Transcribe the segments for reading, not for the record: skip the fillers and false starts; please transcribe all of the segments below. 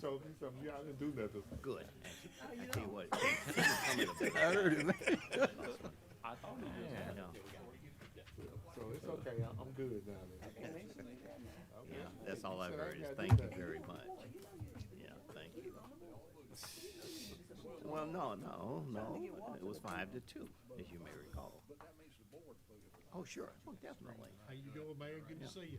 told me something. Yeah, I didn't do nothing. Good. I tell you what. I heard it. I thought he did. No. So it's okay. I'm good now. Then. Yeah, that's all I've heard is thank you very much. Yeah, thank you. Well, no. It was 5-2, as you may recall. Oh, sure. Oh, definitely. How you doing, man? Good to see you.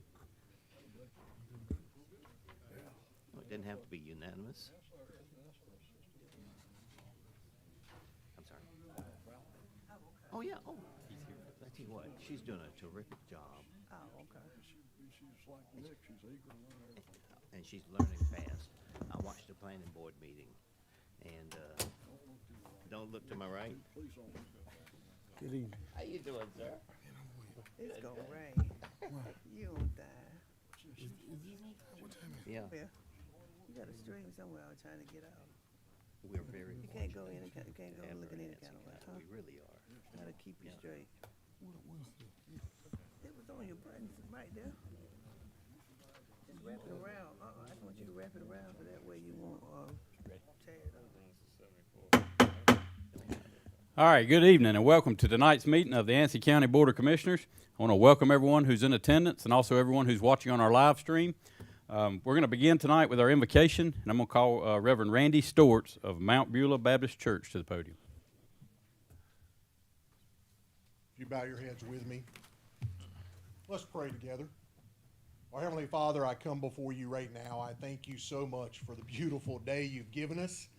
Well, it didn't have to be unanimous. I'm sorry. Oh, yeah. Oh, I tell you what, she's doing a terrific job. Oh, okay. She's like Nick, she's eager to learn. And she's learning fast. I watched the planning board meeting, and don't look to my right. Please don't look up. Good evening. How you doing, sir? It's gonna rain. You don't die. Yeah, Yeah. You got a stream somewhere I'm trying to get out. we're very. You can't go in, you can't go Ever looking any Nancy kind of way, County. huh? We really are. Gotta keep you Yeah. straight. It was on your buttons right there. Just wrap it around. I just want you to wrap it around so that way you won't, tear it up. All right, good evening and welcome to tonight's meeting of the Yancey County Board of Commissioners. I want to welcome everyone who's in attendance and also everyone who's watching on our live stream. We're going to begin tonight with our invocation, and I'm going to call Reverend Randy Storts of Mount Beulah Baptist Church to the podium. If you bow your heads with me, let's pray together. Our Heavenly Father, I come before you right now. I thank you so much for the beautiful day you've given us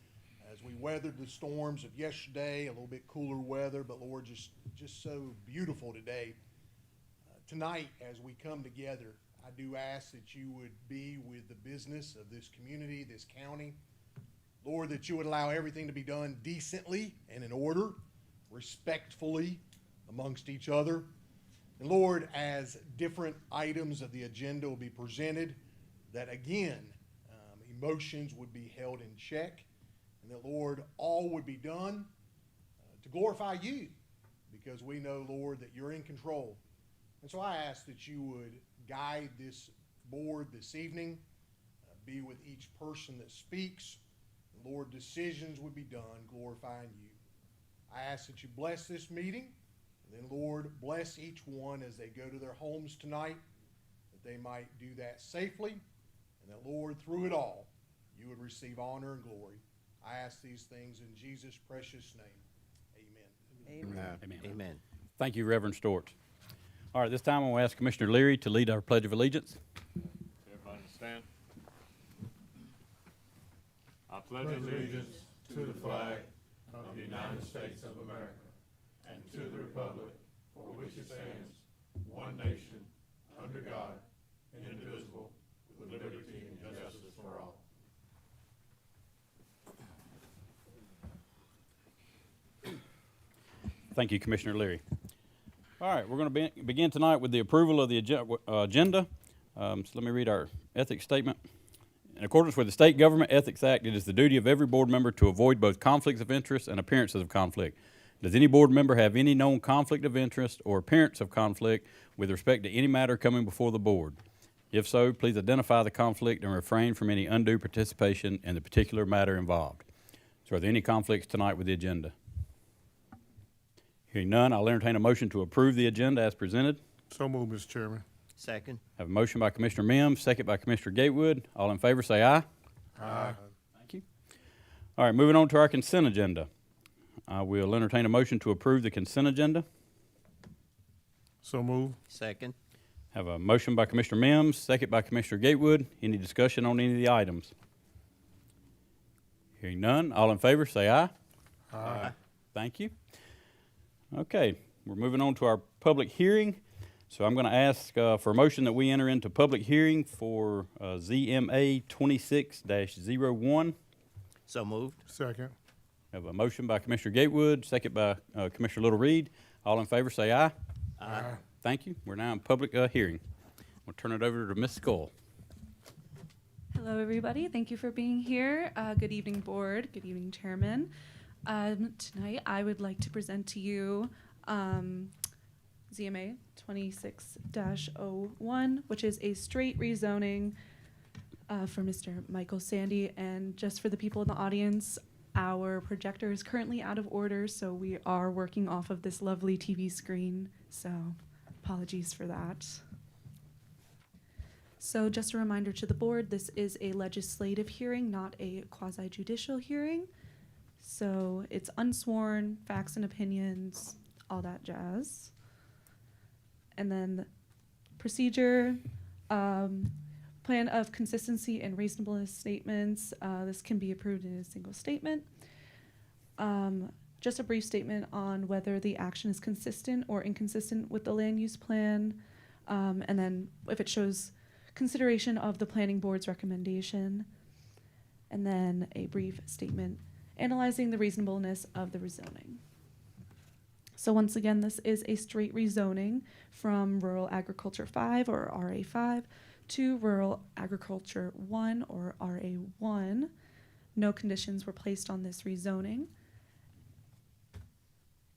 as we weathered the storms of yesterday, a little bit cooler weather, but Lord, just so beautiful today. Tonight, as we come together, I do ask that you would be with the business of this community, this county. Lord, that you would allow everything to be done decently and in order, respectfully amongst each other. And Lord, as different items of the agenda will be presented, that again, emotions would be held in check, and that, Lord, all would be done to glorify you, because we know, Lord, that you're in control. And so I ask that you would guide this board this evening, be with each person that speaks, and Lord, decisions would be done glorifying you. I ask that you bless this meeting, and then, Lord, bless each one as they go to their homes tonight, that they might do that safely, and that, Lord, through it all, you would receive honor and glory. I ask these things in Jesus' precious name. Amen. Amen. Amen. Thank you, Reverend Storts. All right, this time I'm going to ask Commissioner Leary to lead our Pledge of Allegiance. Everybody stand. I pledge allegiance to the flag of the United States of America and to the republic for which it stands, one nation, under God, indivisible, with liberty and justice for all. Thank you, Commissioner Leary. All right, we're going to begin tonight with the approval of the agenda. So let me read our ethics statement. In accordance with the State Government Ethics Act, it is the duty of every board member to avoid both conflicts of interest and appearances of conflict. Does any board member have any known conflict of interest or appearance of conflict with respect to any matter coming before the board? If so, please identify the conflict and refrain from any undue participation in the particular matter involved. So are there any conflicts tonight with the agenda? Hearing none, I'll entertain a motion to approve the agenda as presented. So moved, Mr. Chairman. Second. Have a motion by Commissioner Mims, second by Commissioner Gatewood. All in favor say aye. Aye. Thank you. All right, moving on to our consent agenda. I will entertain a motion to approve the consent agenda. So moved. Second. Have a motion by Commissioner Mims, second by Commissioner Gatewood. Any discussion on any of the items? Hearing none, all in favor say aye. Aye. Thank you. Okay, we're moving on to our public hearing. So I'm going to ask for a motion that we enter into public hearing for ZMA 26-01. So moved. Second. Have a motion by Commissioner Gatewood, second by Commissioner Little Reed. All in favor say aye. Aye. Thank you. We're now in public hearing. We'll turn it over to Ms. Skull. Hello, everybody. Thank you for being here. Good evening, board. Good evening, chairman. Tonight, I would like to present to you ZMA 26-01, which is a straight rezoning for Mr. Michael Sandy. And just for the people in the audience, our projector is currently out of order, so we are working off of this lovely TV screen. So apologies for that. So just a reminder to the board, this is a legislative hearing, not a quasi-judicial hearing. So it's unsworn, facts and opinions, all that jazz. And then procedure, plan of consistency and reasonableness statements. This can be approved in a single statement. Just a brief statement on whether the action is consistent or inconsistent with the land use plan. And then if it shows consideration of the planning board's recommendation. And then a brief statement analyzing the reasonableness of the rezoning. So once again, this is a straight rezoning from Rural Agriculture 5 or RA5 to Rural Agriculture 1 or RA1. No conditions were placed on this rezoning.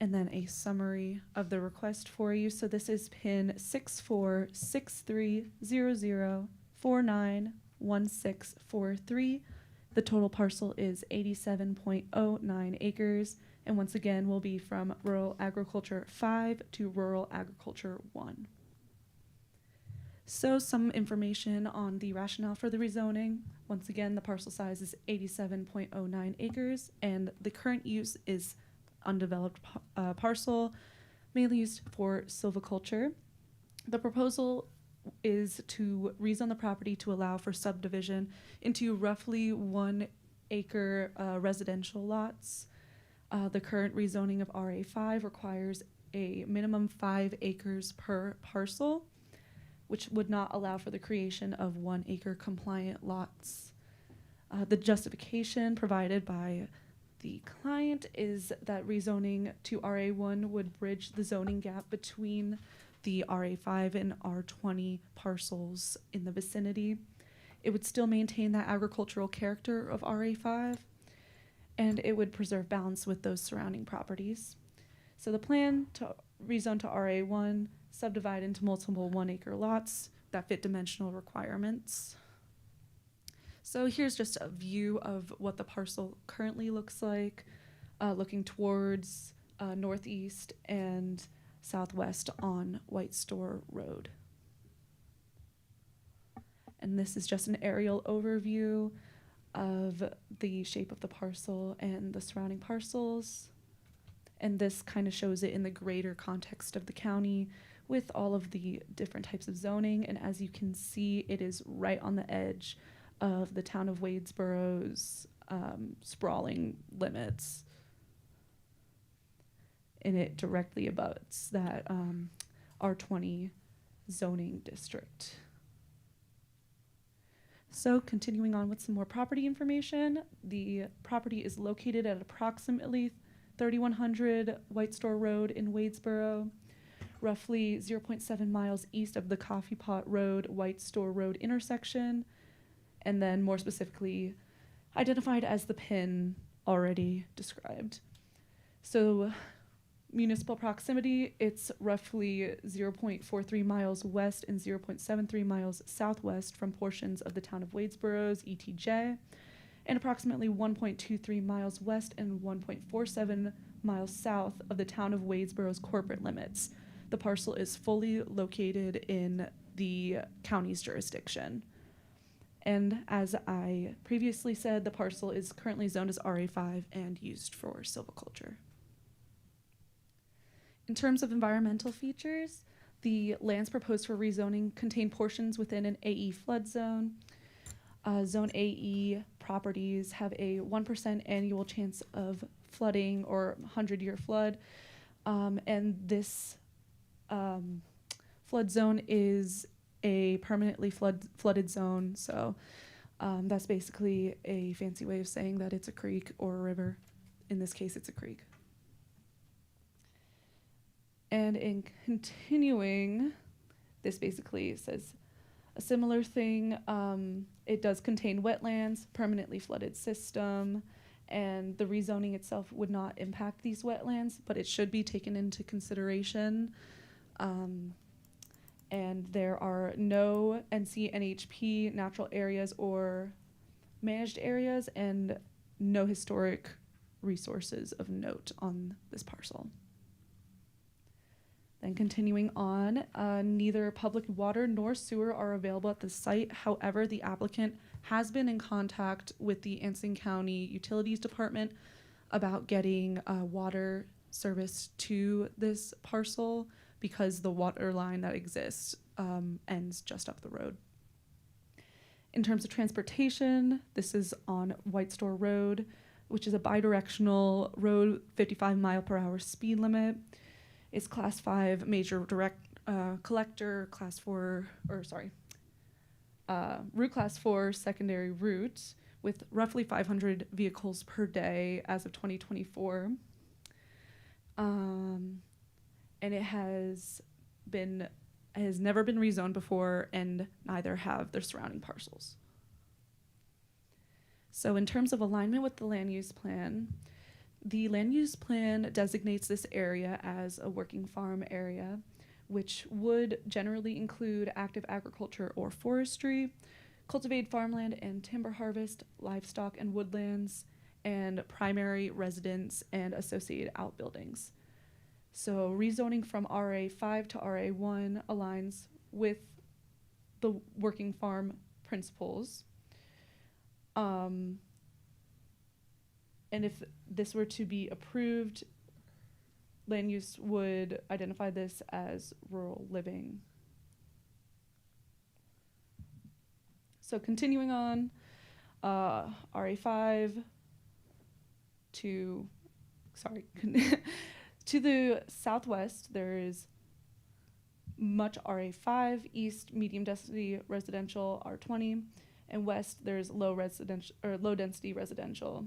And then a summary of the request for you. So this is PIN 646300491643. The total parcel is 87.09 acres. And once again, will be from Rural Agriculture 5 to Rural Agriculture 1. So some information on the rationale for the rezoning. Once again, the parcel size is 87.09 acres, and the current use is undeveloped parcel, mainly used for silviculture. The proposal is to rezone the property to allow for subdivision into roughly 1 acre residential lots. The current rezoning of RA5 requires a minimum 5 acres per parcel, which would not allow for the creation of 1 acre compliant lots. The justification provided by the client is that rezoning to RA1 would bridge the zoning gap between the RA5 and R20 parcels in the vicinity. It would still maintain that agricultural character of RA5, and it would preserve balance with those surrounding properties. So the plan to rezone to RA1, subdivide into multiple 1 acre lots that fit dimensional requirements. So here's just a view of what the parcel currently looks like, looking towards northeast and southwest on White Store Road. And this is just an aerial overview of the shape of the parcel and the surrounding parcels. And this kind of shows it in the greater context of the county with all of the different types of zoning. And as you can see, it is right on the edge of the town of Wadesboro's sprawling limits. And it directly abuts that R20 zoning district. So continuing on with some more property information, the property is located at approximately 3100 White Store Road in Wadesboro, roughly 0.7 miles east of the Coffee Pot Road, White Store Road intersection, and then more specifically identified as the PIN already described. So municipal proximity, it's roughly 0.43 miles west and 0.73 miles southwest from portions of the town of Wadesboro's ETJ, and approximately 1.23 miles west and 1.47 miles south of the town of Wadesboro's corporate limits. The parcel is fully located in the county's jurisdiction. And as I previously said, the parcel is currently zoned as RA5 and used for silviculture. In terms of environmental features, the lands proposed for rezoning contain portions within an AE flood zone. Zone AE properties have a 1% annual chance of flooding or 100-year flood. And this flood zone is a permanently flooded zone. So that's basically a fancy way of saying that it's a creek or a river. In this case, it's a creek. And in continuing, this basically says a similar thing. It does contain wetlands, permanently flooded system, and the rezoning itself would not impact these wetlands, but it should be taken into consideration. and there are no NCNHP natural areas or managed areas, and no historic resources of note on this parcel. Then continuing on, neither public water nor sewer are available at the site. However, the applicant has been in contact with the Anson County Utilities Department about getting water service to this parcel because the water line that exists ends just up the road. In terms of transportation, this is on White Store Road, which is a bidirectional road, 55-mile-per-hour speed limit. It's Class 5 major direct collector, Route Class 4 secondary route with roughly 500 vehicles per day as of 2024. And it has never been rezoned before, and neither have the surrounding parcels. So in terms of alignment with the land use plan, the land use plan designates this area as a working farm area, which would generally include active agriculture or forestry, cultivated farmland and timber harvest, livestock and woodlands, and primary residence and associated outbuildings. So rezoning from RA5 to RA1 aligns with the working farm principles. And if this were to be approved, land use would identify this as rural living. So continuing on, RA5 to the southwest, there is much RA5, east medium density residential R20, and west there's low density residential.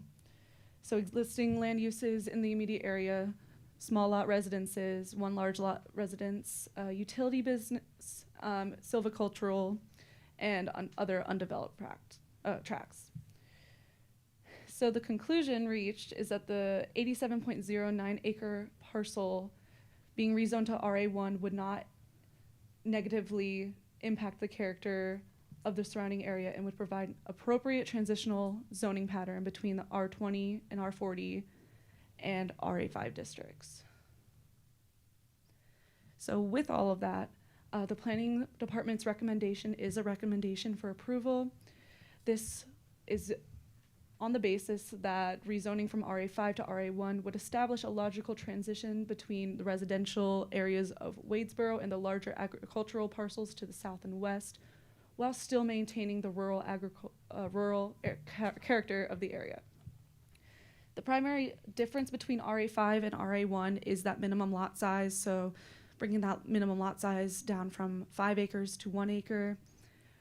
So existing land uses in the immediate area: small lot residences, one large lot residence, utility business, silvicultural, and other undeveloped tracts. So the conclusion reached is that the 87.09 acre parcel being rezoned to RA1 would not negatively impact the character of the surrounding area and would provide appropriate transitional zoning pattern between the R20 and R40 and RA5 districts. So with all of that, the planning department's recommendation is a recommendation for approval. This is on the basis that rezoning from RA5 to RA1 would establish a logical transition between the residential areas of Wadesboro and the larger agricultural parcels to the south and west, while still maintaining the rural character of the area. The primary difference between RA5 and RA1 is that minimum lot size, so bringing that minimum lot size down from 5 acres to 1 acre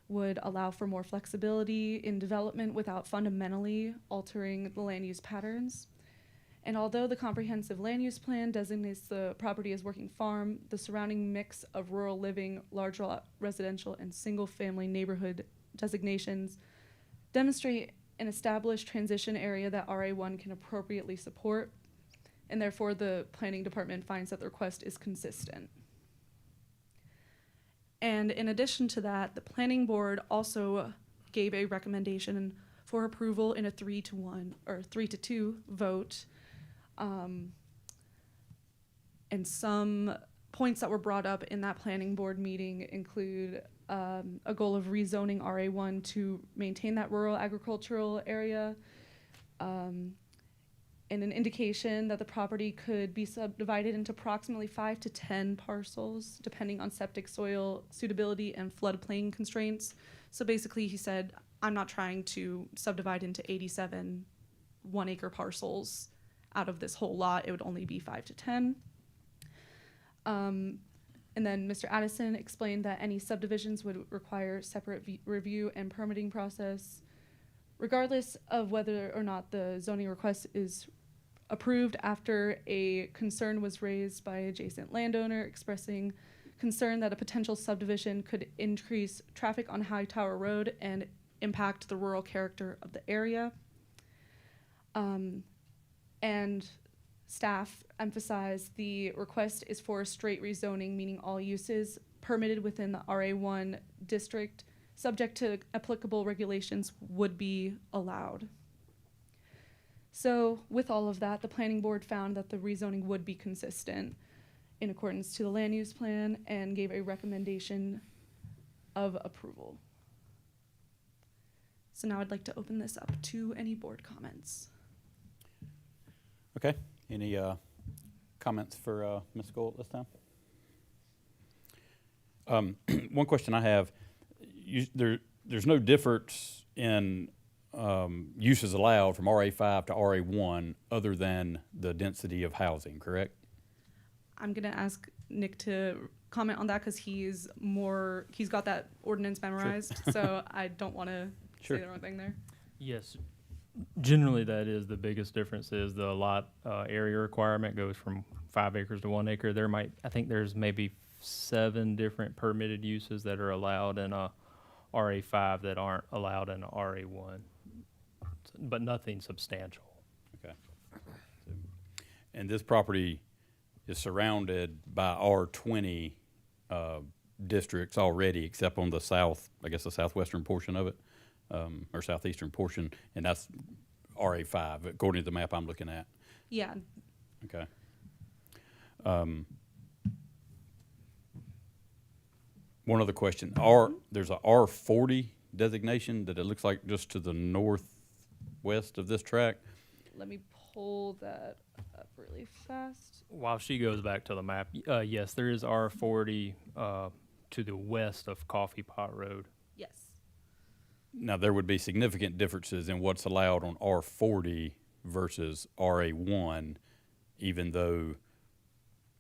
would allow for more flexibility in development without fundamentally altering the land use patterns. And although the comprehensive land use plan designates the property as working farm, the surrounding mix of rural living, large lot residential, and single-family neighborhood designations demonstrate an established transition area that RA1 can appropriately support, and therefore the planning department finds that the request is consistent. And in addition to that, the planning board also gave a recommendation for approval in a 3-to-1 or 3-to-2 vote. And some points that were brought up in that planning board meeting include a goal of rezoning RA1 to maintain that rural agricultural area, and an indication that the property could be subdivided into approximately 5 to 10 parcels, depending on septic soil suitability and floodplain constraints. So basically, he said, I'm not trying to subdivide into 87 1-acre parcels out of this whole lot. It would only be 5 to 10. And then Mr. Addison explained that any subdivisions would require separate review and permitting process, regardless of whether or not the zoning request is approved. After a concern was raised by adjacent landowner expressing concern that a potential subdivision could increase traffic on Hightower Road and impact the rural character of the area. And staff emphasized the request is for a straight rezoning, meaning all uses permitted within the RA1 district, subject to applicable regulations, would be allowed. So with all of that, the planning board found that the rezoning would be consistent in accordance to the land use plan and gave a recommendation of approval. So now I'd like to open this up to any board comments. Okay, any comments for Ms. Gold this time? One question I have, there's no difference in uses allowed from RA5 to RA1 other than the density of housing, correct? I'm gonna ask Nick to comment on that because he's got that ordinance memorized, so I don't want to Sure. say the wrong thing there. Yes, generally that is the biggest difference is the lot area requirement goes from 5 acres to 1 acre. I think there's maybe 7 different permitted uses that are allowed in a RA5 that aren't allowed in a RA1, but nothing substantial. Okay. And this property is surrounded by R20 districts already, except on the south, I guess the southwestern portion of it, or southeastern portion, and that's RA5, according to the map I'm looking at. Yeah, Okay. One other question. There's a R40 designation that it looks like just to the northwest of this track. let me pull that up really fast. While she goes back to the map, yes, there is R40 to the west of Coffee Pot Road. Yes. Now, there would be significant differences in what's allowed on R40 versus RA1, even though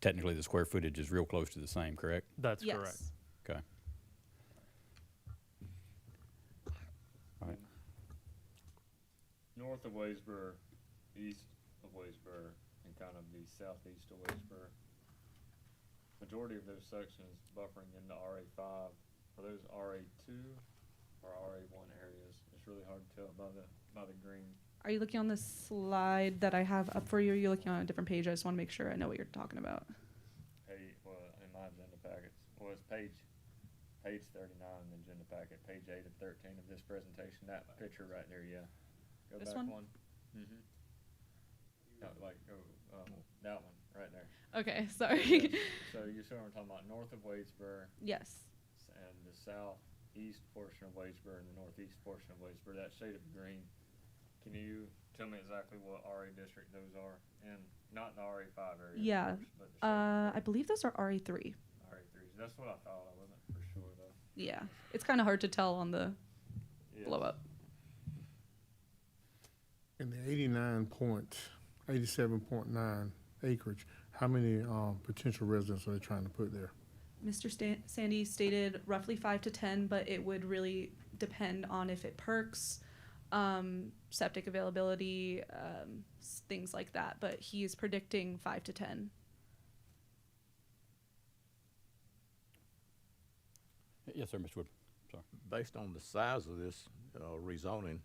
technically the square footage is real close to the same, correct? That's Yes. correct. Okay. All right. North of Waysboro, east of Waysboro, and kind of the southeast of Waysboro. Majority of those sections buffering into RA5, are those RA2 or RA1 areas? It's really hard to tell by the green. Are you looking on the slide that I have up for you? Or are you looking on a different page? I just want to make sure I know what you're talking about. Well, in my agenda packets, well, it's page 39 in the agenda packet, page 8 of 13 of this presentation, that picture right there, yeah. Go This back one? one. Mm-hmm. That one, right there. Okay, sorry. So you see what I'm talking about, north of Wadsboro Yes. and the southeast portion of Wadsboro and the northeast portion of Wadsboro, that shade of green. Can you tell me exactly what RA district those are? And not in the RA5 area, Yeah. of course, but the shade of I believe those are RA3. RA3s. That's what I thought. I wasn't for sure though. Yeah. It's kind of hard to tell on the blow up. In the 87.9 acreage, how many potential residents are they trying to put there? Mr. Sandy stated roughly 5 to 10, but it would really depend on if it perks, septic availability, things like that. But he is predicting 5 to 10. Yes, sir, Mr. Wood. Sorry. Based on the size of this rezoning,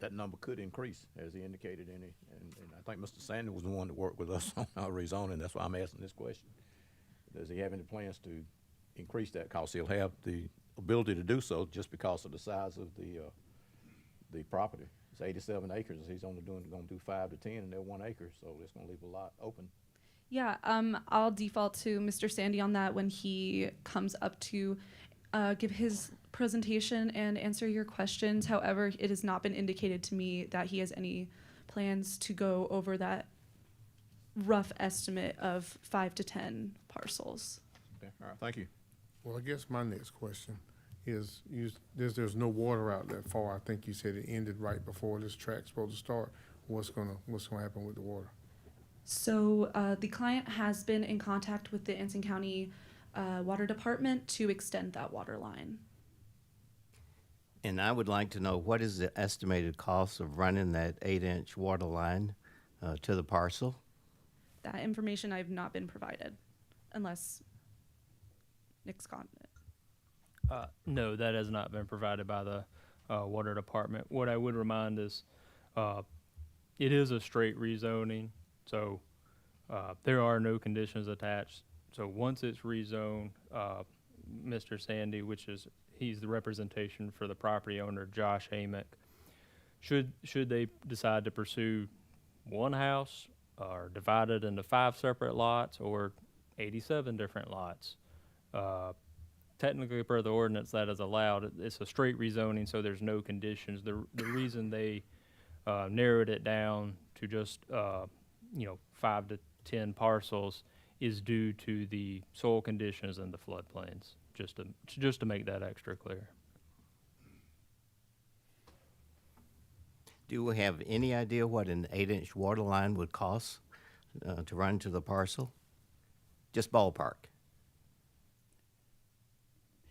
that number could increase, as he indicated in it. And I think Mr. Sandy was the one that worked with us on our rezoning. That's why I'm asking this question. Does he have any plans to increase that? Because he'll have the ability to do so just because of the size of the property. It's 87 acres. He's only going to do 5 to 10, and they're 1 acre, so it's going to leave a lot open. Yeah, I'll default to Mr. Sandy on that when he comes up to give his presentation and answer your questions. However, it has not been indicated to me that he has any plans to go over that rough estimate of 5 to 10 parcels. Okay, all right, thank you. Well, I guess my next question is, there's no water out that far. I think you said it ended right before this track's supposed to start. What's gonna happen with the water? So the client has been in contact with the Anson County Water Department to extend that water line. And I would like to know, what is the estimated cost of running that 8-inch water line to the parcel? That information I've not been provided, unless Nick's gotten it. No, that has not been provided by the water department. What I would remind is, it is a straight rezoning, so there are no conditions attached So once it's rezoned, Mr. Sandy, he's the representation for the property owner, Josh Amick, should they decide to pursue one house or divide it into 5 separate lots or 87 different lots, technically per the ordinance that is allowed. It's a straight rezoning, so there's no conditions. The reason they narrowed it down to just 5 to 10 parcels is due to the soil conditions and the floodplains. Just to make that extra clear. Do we have any idea what an 8-inch water line would cost to run to the parcel? Just ballpark.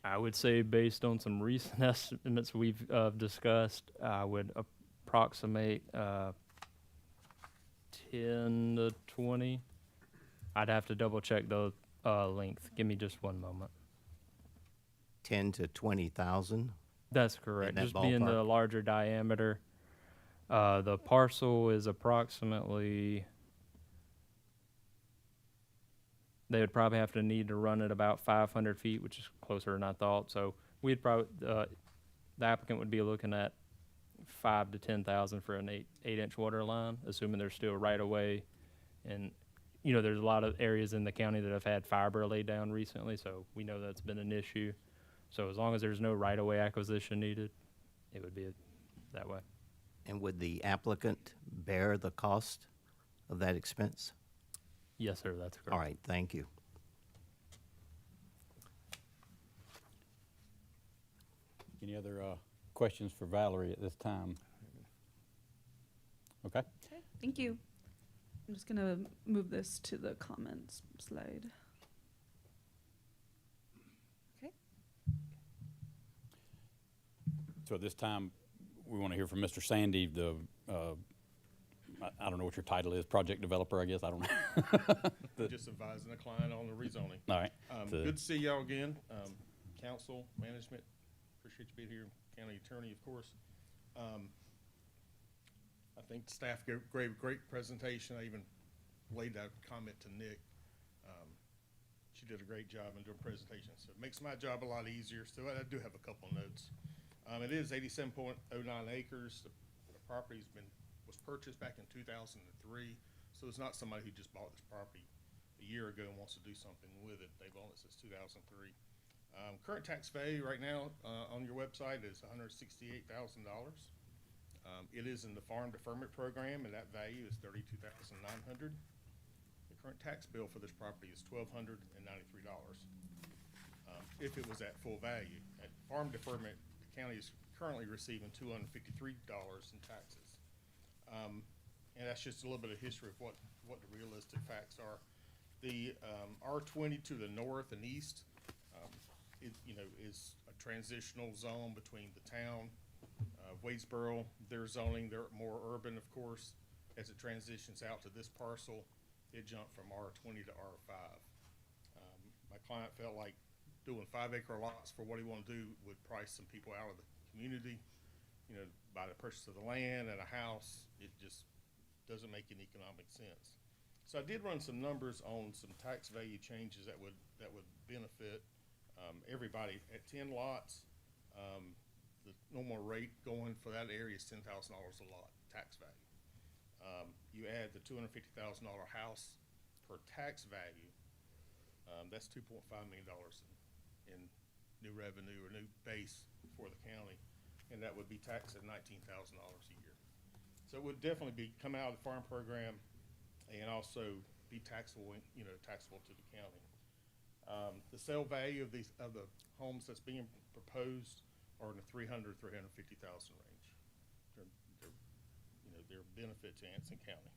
I would say based on some recent estimates we've discussed, I would approximate 10 to 20. I'd have to double check the length. Give me just one moment. 10 to 20,000. That's correct. that Just being the ballpark? larger diameter. The parcel is approximately, they would probably have to need to run it about 500 feet, which is closer than I thought. So we'd probably, the applicant would be looking at 5 to 10,000 for an 8-inch water line, assuming there's still right of way. And, there's a lot of areas in the county that have had fiber laid down recently, so we know that's been an issue. So as long as there's no right of way acquisition needed, it would be that way. And would the applicant bear the cost of that expense? Yes, sir, that's correct. All right, thank you. Any other questions for Valerie at this time? Okay. Okay, thank you. I'm just gonna move this to the comments slide. Okay. So at this time, we want to hear from Mr. Sandy, the, I don't know what your title is, project developer, I guess, I don't know. Just advising the client on the rezoning. All right. Good to see y'all again. Council, management, appreciate you being here. County attorney, of course. I think the staff gave a great presentation. I even laid that comment to Nick. She did a great job in doing presentation, so it makes my job a lot easier. So I do have a couple of notes. It is 87.09 acres. The property's was purchased back in 2003, so it's not somebody who just bought this property a year ago and wants to do something with it. They've owned it since 2003. Current tax value right now on your website is $168,000. It is in the farm deferment program, and that value is $32,900. The current tax bill for this property is $1,293. If it was at full value. At farm deferment, the county is currently receiving $253 in taxes. And that's just a little bit of history of what the realistic facts are. The R20 to the north and east, is a transitional zone between the town, Wadesboro, their zoning, they're more urban, of course. As it transitions out to this parcel, it jumped from R20 to R5. My client felt like doing 5-acre lots for what he wanted to do would price some people out of the community. By the purchase of the land and a house, it just doesn't make any economic sense. So I did run some numbers on some tax value changes that would benefit everybody. At 10 lots, the normal rate going for that area is $10,000 a lot, tax value. You add the $250,000 house per tax value, that's $2.5 million in new revenue or new base for the county, and that would be taxed at $19,000 a year. So it would definitely come out of the farm program and also be taxable, taxable to the county. The sale value of the homes that's being proposed are in the $300,000 to $350,000 range. Their benefit to Anson County.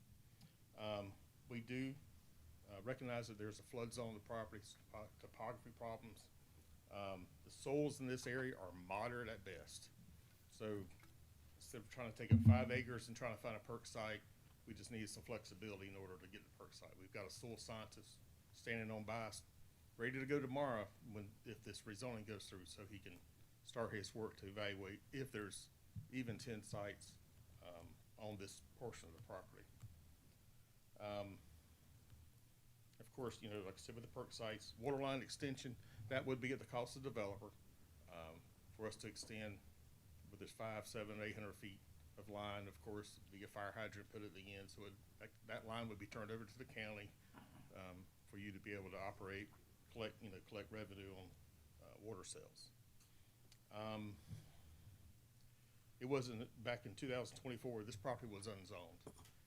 We do recognize that there's a flood zone on the property, topography problems. The soils in this area are moderate at best. So instead of trying to take up 5 acres and trying to find a perk site, we just needed some flexibility in order to get the perk site. We've got a soil scientist standing on by us, ready to go tomorrow if this rezoning goes through, so he can start his work to evaluate if there's even 10 sites on this portion of the property. Of course, you know, like I said, with the perk sites, water line extension, that would be at the cost of the developer, for us to extend, whether it's 5, 7, 800 feet of line, of course, be a fire hydrant put at the end, so that line would be turned over to the county, for you to be able to operate, collect revenue on, water sales. It wasn't, back in 2024, this property was unzoned,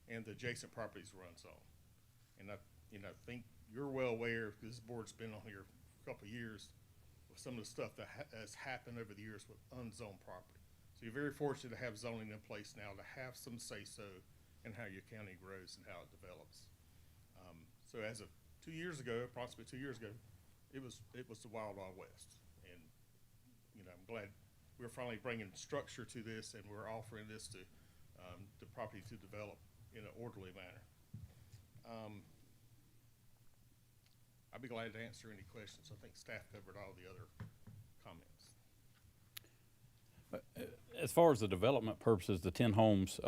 and the adjacent properties were unzoned. And I think you're well aware, because this board's been on here for a couple of years, with some of the stuff that has happened over the years with unzoned property. So you're very fortunate to have zoning in place now to have some say-so in how your county grows and how it develops. So as of 2 years ago, approximately 2 years ago, it was the wild, wild west. And, you know, I'm glad we're finally bringing structure to this, and we're offering this to the property to develop in an orderly manner. I'd be glad to answer any questions. I think staff covered all the other comments. As far as the development purposes, the 10 homes,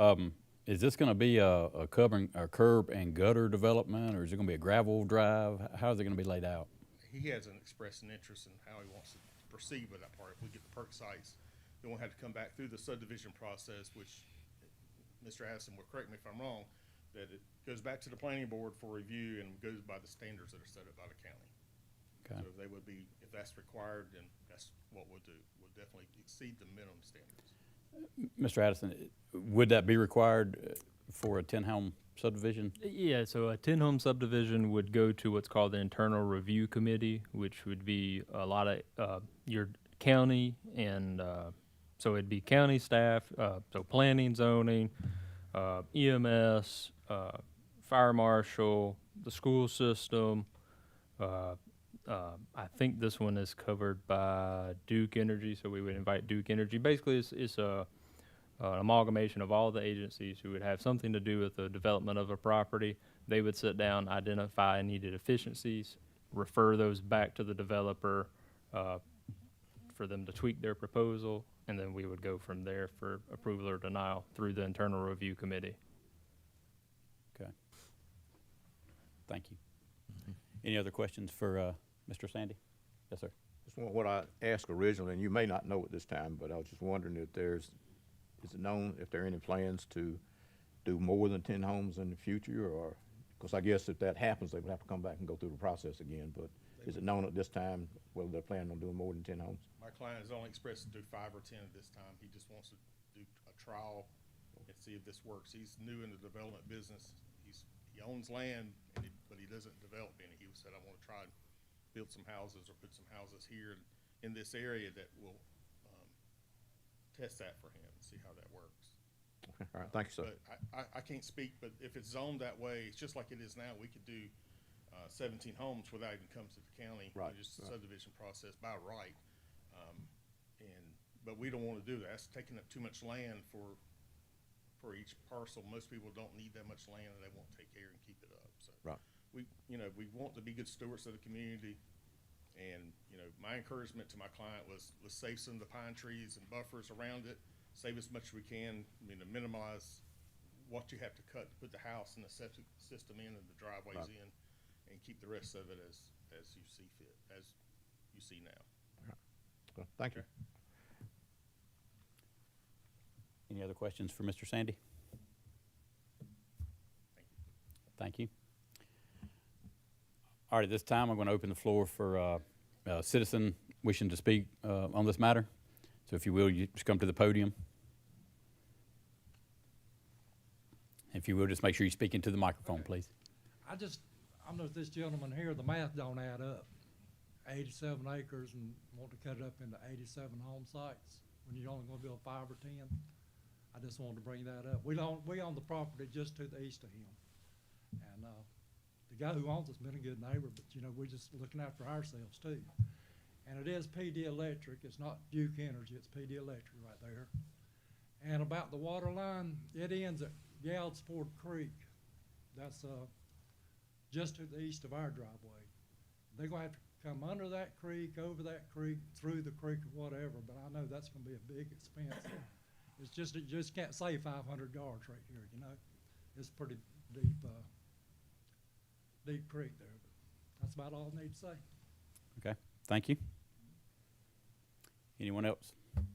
is this gonna be a curb and gutter development, or is it gonna be a gravel drive? How is it gonna be laid out? He hasn't expressed an interest in how he wants to proceed with that part. If we get the perk sites, then we'll have to come back through the subdivision process, which Mr. Addison will correct me if I'm wrong, that it goes back to the planning board for review and goes by the standards that are set up by the county. Okay. So they would be, if that's required, then that's what we'll do. We'll definitely exceed the minimum standards. Mr. Addison, would that be required for a 10-home subdivision? Yeah, so a 10-home subdivision would go to what's called the internal review committee, which would be a lot of your county and so it'd be county staff, so planning, zoning, EMS, fire marshal, the school system. I think this one is covered by Duke Energy, so we would invite Duke Energy. Basically, it's an amalgamation of all the agencies who would have something to do with the development of a property. They would sit down, identify needed efficiencies, refer those back to the developer for them to tweak their proposal, and then we would go from there for approval or denial through the internal review committee. Okay. Thank you. Any other questions for Mr. Sandy? Yes, sir. Just what I asked originally, and you may not know at this time, but I was just wondering if is it known if there are any plans to do more than 10 homes in the future, or, because I guess if that happens, they would have to come back and go through the process again, but is it known at this time whether they're planning on doing more than 10 homes? My client has only expressed to do 5 or 10 at this time. He just wants to do a trial and see if this works. He's new in the development business. He owns land, but he doesn't develop any. He said, I want to try and build some houses or put some houses here in this area that will test that for him and see how that works. Okay. All right, thank you, sir. But I can't speak, but if it's zoned that way, it's just like it is now. We could do 17 homes without even coming to the county. Right. Just the subdivision process by right. But we don't want to do that. That's taking up too much land for each parcel. Most people don't need that much land, and they won't take care and keep it up. So Right. we want to be good stewards of the community. And, my encouragement to my client was, let's save some of the pine trees and buffers around it, save as much as we can, to minimize what you have to cut to put the house and the septic system in and the driveways Right. in, and keep the rest of it as you see fit, as you see now. Well, thank you. Okay. Any other questions for Mr. Sandy? Thank you. All right, at this time, I'm going to open the floor for a citizen wishing to speak on this matter. So if you will, you just come to the podium. If you will, just make sure you speak into the microphone, please. I know this gentleman here, the math don't add up. 87 acres and want to cut it up into 87 home sites when you're only gonna build 5 or 10. I just wanted to bring that up. We own the property just to the east of him. And, the guy who owns it's been a good neighbor, but we're just looking after ourselves too. And it is PD Electric. It's not Duke Energy, it's PD Electric right there. And about the water line, it ends at Galsport Creek. That's, just to the east of our driveway. They're gonna have to come under that creek, over that creek, through the creek or whatever, but I know that's gonna be a big expense. It's just, you just can't say 500 yards right here, It's pretty deep, deep creek there. That's about all I need to say. Okay, thank you. Anyone else? I'm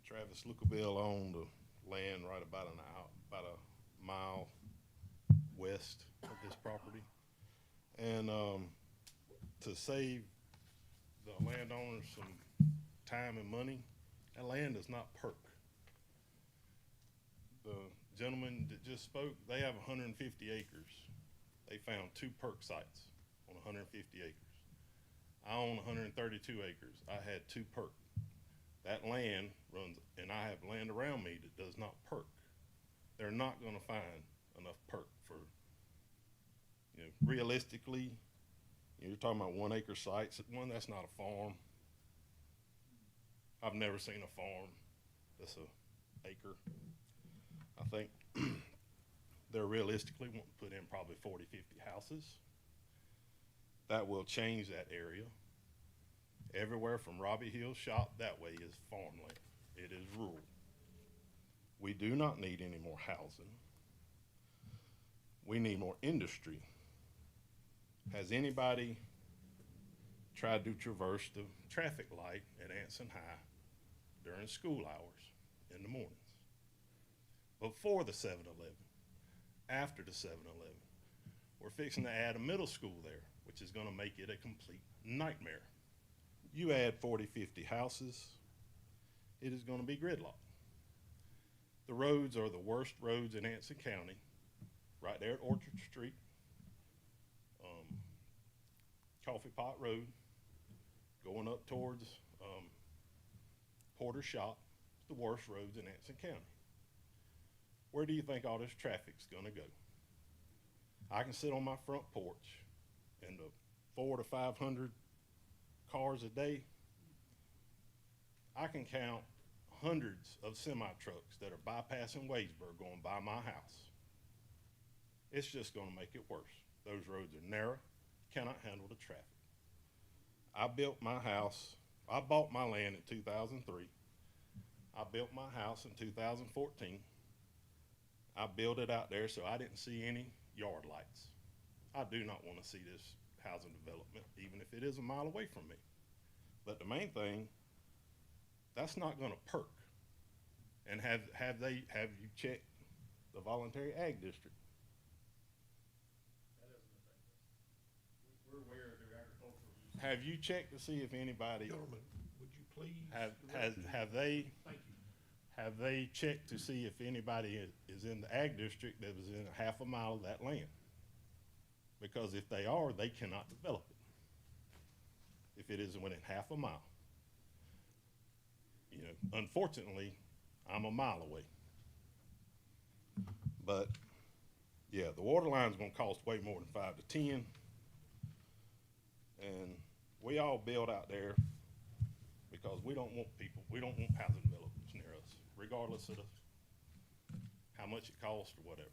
Travis Lucaville. I own the land right about about a mile west of this property. And to save the landowners some time and money, that land is not perk. The gentleman that just spoke, they have 150 acres. They found 2 perk sites on 150 acres. I own 132 acres. I had 2 perk. That land runs, and I have land around me that does not perk. They're not gonna find enough perk for, you know, realistically, you're talking about 1 acre sites. One, that's not a farm. I've never seen a farm that's a acre. I think they're realistically wanting to put in probably 40, 50 houses. That will change that area. Everywhere from Robbie Hill's shop that way is farmland. It is rural. We do not need any more housing. We need more industry. Has anybody tried to traverse the traffic light at Anson High during school hours in the mornings? Before the 7-Eleven, after the 7-Eleven. We're fixing to add a middle school there, which is gonna make it a complete nightmare. You add 40, 50 houses, it is gonna be gridlock. The roads are the worst roads in Anson County, right there at Orchard Street, Coffee Pot Road, going up towards Porter's Shop, the worst roads in Anson County. Where do you think all this traffic's gonna go? I can sit on my front porch and the 400 to 500 cars a day, I can count hundreds of semi-trucks that are bypassing Wadesburg going by my house. It's just gonna make it worse. Those roads are narrow, cannot handle the traffic. I built my house, I bought my land in 2003. I built my house in 2014. I built it out there so I didn't see any yard lights. I do not want to see this housing development, even if it is a mile away from me. But the main thing, that's not gonna perk. And have you checked the voluntary ag district? We're aware of their agricultural use. Have you checked to see if anybody, Gentlemen, would you please? have they checked to see if anybody is in the ag district that was in a half a mile of that land? Because if they are, they cannot develop it if it isn't within half a mile. You know, unfortunately, I'm a mile away. But yeah, the water line's gonna cost way more than 5 to 10. And we all build out there because we don't want housing developments near us, regardless of how much it costs or whatever.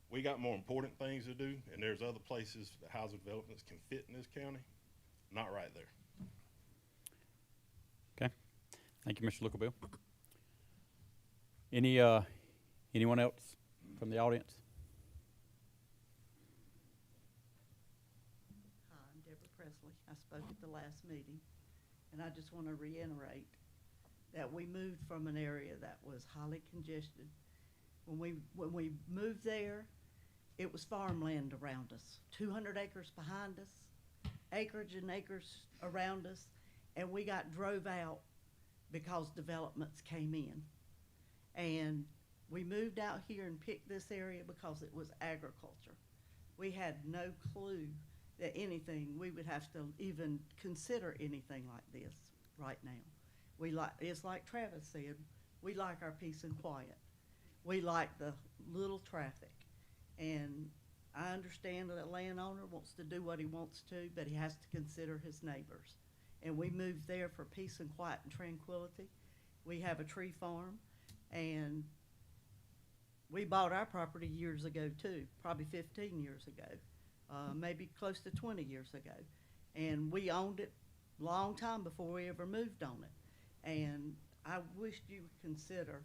We got more important things to do, and there's other places that housing developments can fit in this county, not right there. Okay, thank you, Mr. Lucaville. Anyone else from the audience? Hi, I'm Deborah Presley. I spoke at the last meeting, and I just want to reiterate that we moved from an area that was highly congested. When we moved there, it was farmland around us, 200 acres behind us, acreage and acres around us, and we got drove out because developments came in. And we moved out here and picked this area because it was agriculture. We had no clue that we would have to even consider anything like this right now. It's like Travis said, we like our peace and quiet. We like the little traffic. And I understand that a landowner wants to do what he wants to, but he has to consider his neighbors. And we moved there for peace and quiet and tranquility. We have a tree farm, and we bought our property years ago too, probably 15 years ago, maybe close to 20 years ago. And we owned it a long time before we ever moved on it. And I wished you would consider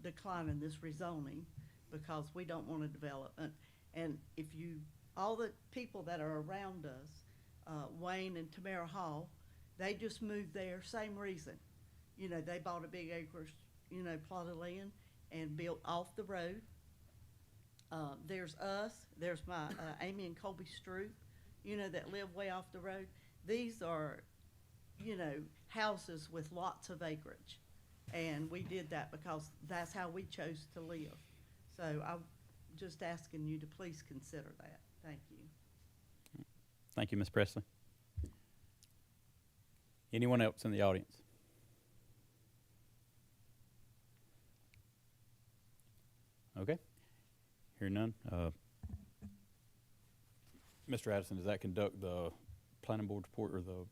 declining this rezoning because we don't want a development. And if you, all the people that are around us, Wayne and Tamara Hall, they just moved there, same reason. You know, they bought a big acres, you know, plot of land and built off the road. There's us, there's my, Amy and Colby Stroop, you know, that live way off the road. These are, you know, houses with lots of acreage. And we did that because that's how we chose to live. So I'm just asking you to please consider that. Thank you. Thank you, Ms. Presley. Anyone else in the audience? Okay. Hear none. Mr. Addison, does that conduct the planning board report or the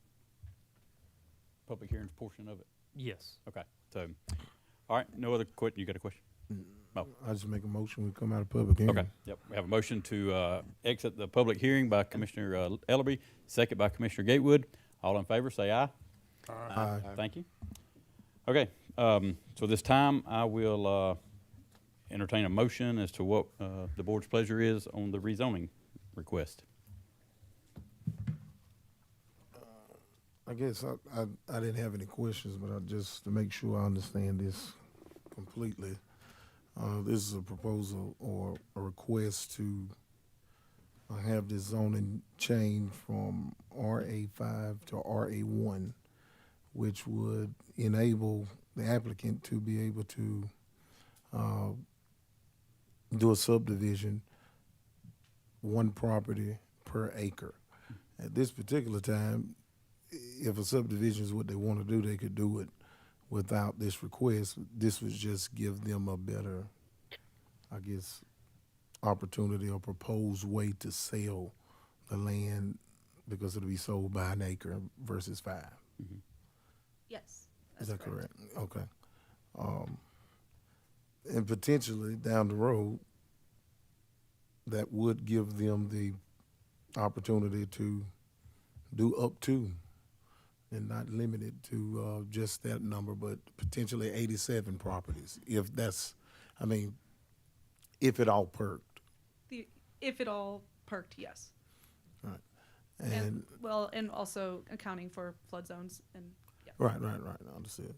public hearings portion of it? Yes. Okay. So, all right. No other question. You got a question? Oh. I just make a motion, we come out of public hearing. Okay. Yep. We have a motion to exit the public hearing by Commissioner Ellerby, second by Commissioner Gatewood. All in favor, say aye. Aye. Thank you. Okay. So this time I will entertain a motion as to what the board's pleasure is on the rezoning request. I guess I didn't have any questions, but just to make sure I understand this completely. This is a proposal or a request to have this zoning change from RA5 to RA1, which would enable the applicant to be able to do a subdivision, one property per acre. At this particular time, if a subdivision is what they want to do, they could do it without this request. This would just give them a better, I guess, opportunity or proposed way to sell the land because it'll be sold by an acre versus 5. Mm-hmm. Yes. Is that correct? Okay. And potentially down the road, that would give them the opportunity to do up to, and not limited to just that number, but potentially 87 properties. If that's, I mean, if it all perked. If it all perked, yes. Right. And also accounting for flood zones and, yeah. Right, I understand.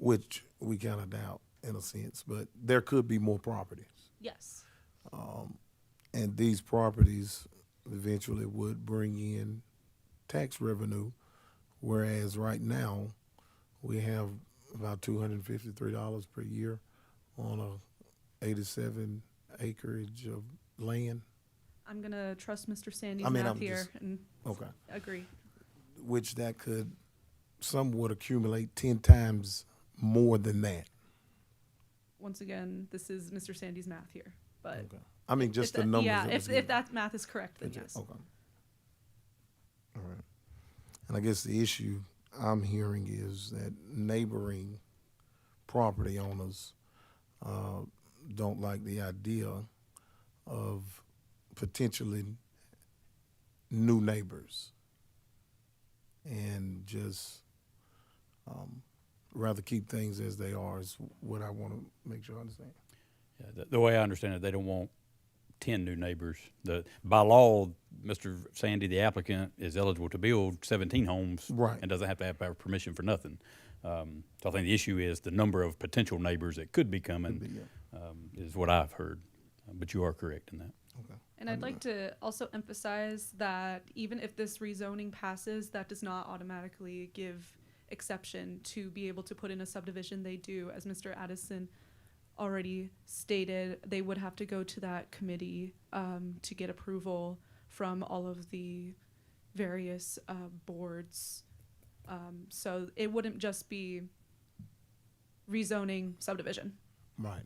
Which we kind of doubt in a sense, but there could be more properties. Yes. And these properties eventually would bring in tax revenue, whereas right now we have about $253 per year on a 87 acreage of land. I'm gonna trust Mr. Sandy's I'm math here just- and Okay. agree. Which that could somewhat accumulate 10 times more than that. Once again, this is Mr. Sandy's math here, but Okay. I mean, just if the that- numbers. yeah, that was if given. that math is correct, then Okay. yes. Okay. All right. And I guess the issue I'm hearing is that neighboring property owners don't like the idea of potentially new neighbors and just rather keep things as they are is what I want to make sure I understand. Yeah, the way I understand it, they don't want 10 new neighbors. By law, Mr. Sandy, the applicant, is eligible to build 17 homes. Right. And doesn't have to have permission for nothing. So I think the issue is the number of potential neighbors that could be coming is what I've heard. But you are correct in that. Okay. And I'd like to also emphasize that even if this rezoning passes, that does not automatically give exception to be able to put in a subdivision. They do, as Mr. Addison already stated, they would have to go to that committee to get approval from all of the various boards. So it wouldn't just be rezoning subdivision. Right.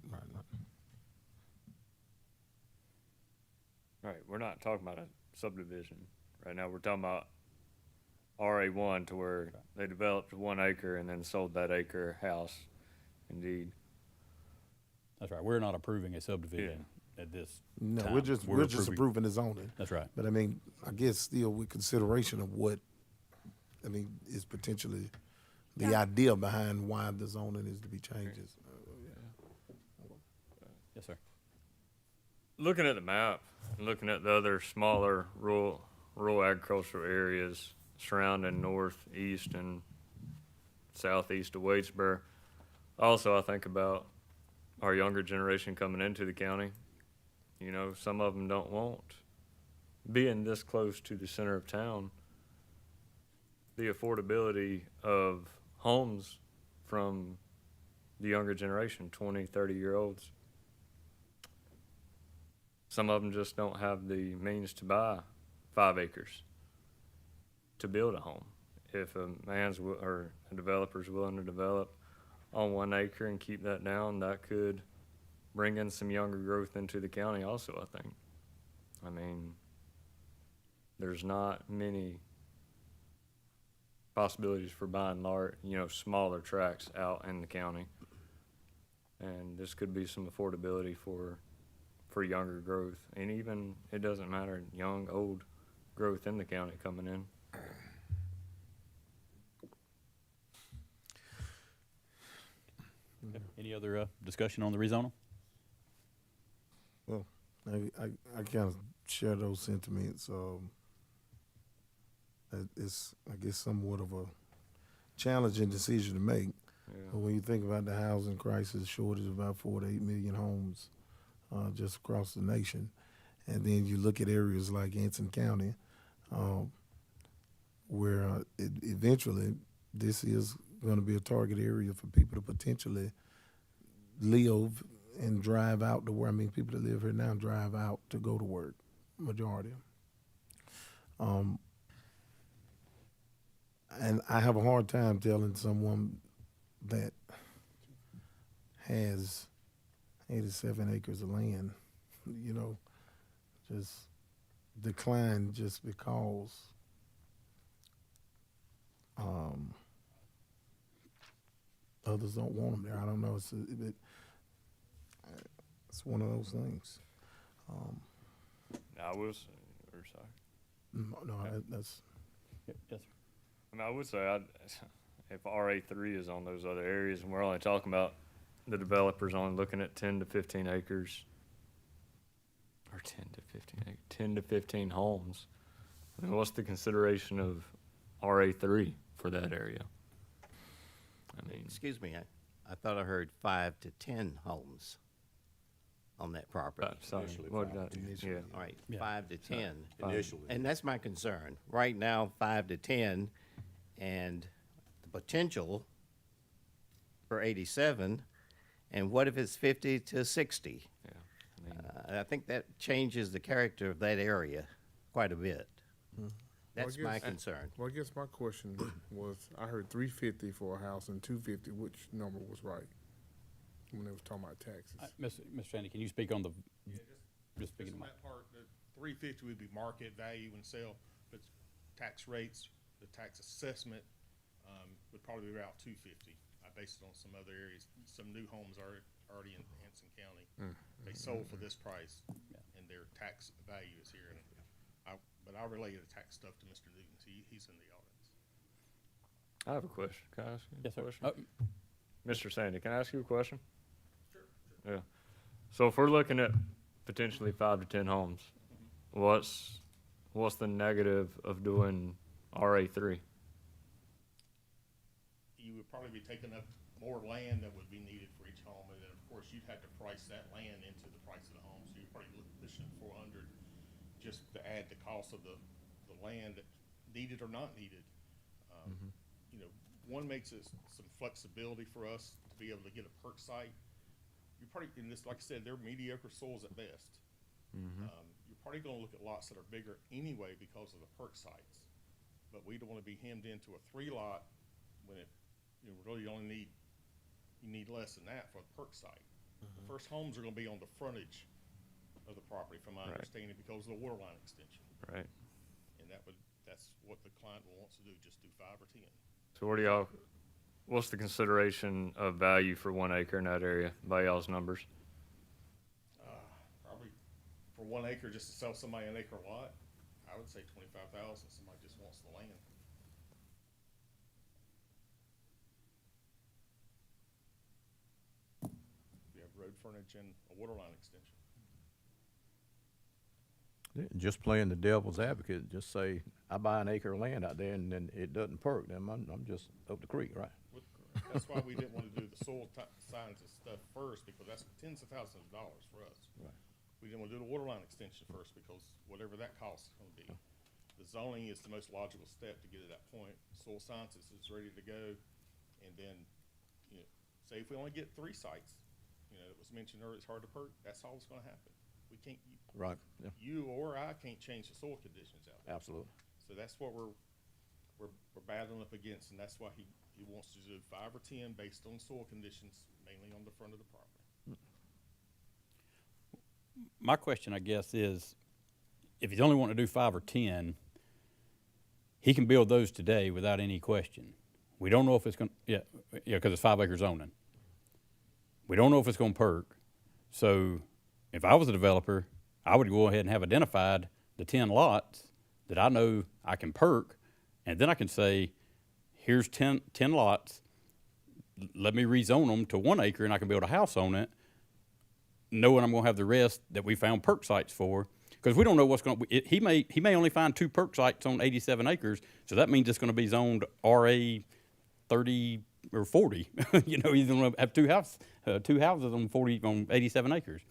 Right, we're not talking about a subdivision right now. We're talking about RA1 to where they developed 1 acre and then sold that acre house. Indeed. That's right. We're not approving a subdivision at this No, time. we're just approving the zoning. That's right. But I mean, I guess still with consideration of what, I mean, is potentially the idea behind why the zoning is to be changed. Yes, sir. Looking at the map and looking at the other smaller rural agricultural areas surrounding north, east, and southeast of Wadesboro, also I think about our younger generation coming into the county. You know, some of them don't want, being this close to the center of town, the affordability of homes from the younger generation, 20, 30-year-olds. Some of them just don't have the means to buy 5 acres to build a home. If a or a developer's willing to develop on 1 acre and keep that down, that could bring in some younger growth into the county also, I think. I mean, there's not many possibilities for buying smaller tracts out in the county. And this could be some affordability for younger growth. And even, it doesn't matter, young, old growth in the county coming in. Any other discussion on the rezoning? Well, I kind of share those sentiments. It's, I guess, somewhat of a challenging decision to make. Yeah. But when you think about the housing crisis, shortage of about 4 to 8 million homes just across the nation, and then you look at areas like Anson County, where eventually this is going to be a target area for people to potentially live and drive out to where, I mean, people that live here now drive out to go to work, majority. And I have a hard time telling someone that has 87 acres of land, just decline just because others don't want them there. I don't know. It's one of those things. I was, or sorry. That's. Yes, sir. I mean, I would say if RA3 is on those other areas, and we're only talking about the developers only looking at 10 to 15 acres, or 10 to 15 homes, I mean, what's the consideration of RA3 for that area? I mean, Excuse me, I thought I heard 5 to 10 homes on that property. sorry, Initially, what 5 did I- to 10. yeah. All right, Yeah. 5 to 10. Initially. And that's my concern. Right now, 5 to 10, and the potential for 87, and what if it's 50 to 60? Yeah, I mean, I think that changes the character of that area quite a bit. That's my guess- concern. Well, I guess my question was, I heard 350 for a house and 250. Which number was right when they was talking about taxes? Mr. Sandy, can you speak on the, just speaking Just of, on that part, the 350 would be market value and sale, but tax rates, the tax assessment, would probably be around 250. I based it on some other areas. Some new homes are already in Anson County. They sold for this price, and their tax value is here. And but I related the tax stuff to Mr. Newton. He's in the audience. I have a question. Can I ask you yes, a sir. question? Mr. Sandy, can I ask you a question? Sure. Yeah. So if we're looking at potentially 5 to 10 homes, what's the negative of doing RA3? You would probably be taking up more land that would be needed for each home, and then, of course, you'd have to price that land into the price of the home, so you're probably pushing 400 just to add the cost of the land that needed or not needed. One makes it some flexibility for us to be able to get a perk site. You're probably, in this, like I said, they're mediocre soils at best. You're probably gonna look at lots that are bigger anyway because of the perk sites. But we don't wanna be hemmed into a 3-lot when really you need less than that for a perk site. The first homes are gonna be on the frontage of the property, from my Right. understanding, because of the water line extension. Right. And that's what the client wants to do, just do 5 or 10. So what's the consideration of value for 1 acre in that area by y'all's numbers? Probably for 1 acre, just to sell somebody an acre lot, I would say 25,000, somebody just wants the land. frontage and a water line extension. Just playing the devil's advocate, just say, I buy an acre of land out there and then it doesn't perk, then I'm just up the creek, right? That's why we didn't want to do the soil sciences stuff first, because that's tens of thousands of dollars for us. Right. We didn't want to do the water line extension first, because whatever that cost is gonna be. The zoning is the most logical step to get to that point. Soil sciences is ready to go, and then, you know, say if we only get 3 sites, you know, it was mentioned earlier, it's hard to perk, that's all that's gonna happen. We can't, Right, yeah, you or I can't change the soil conditions out there. absolutely. So that's what we're battling up against, and that's why he wants to do 5 or 10 based on soil conditions, mainly on the front of the property. My question, I guess, is if he's only wanting to do 5 or 10, he can build those today without any question. We don't know if it's going to, because it's 5 acre zoning. We don't know if it's going to perk. So if I was a developer, I would go ahead and have identified the 10 lots that I know I can perk, and then I can say, here's 10 lots, let me rezone them to 1 acre and I can build a house on it, knowing I'm gonna have the rest that we found perk sites for. Because we don't know what's going to, he may only find 2 perk sites on 87 acres, so that means it's going to be zoned RA 30 or 40. You know, he's going to have two houses on 87 acres.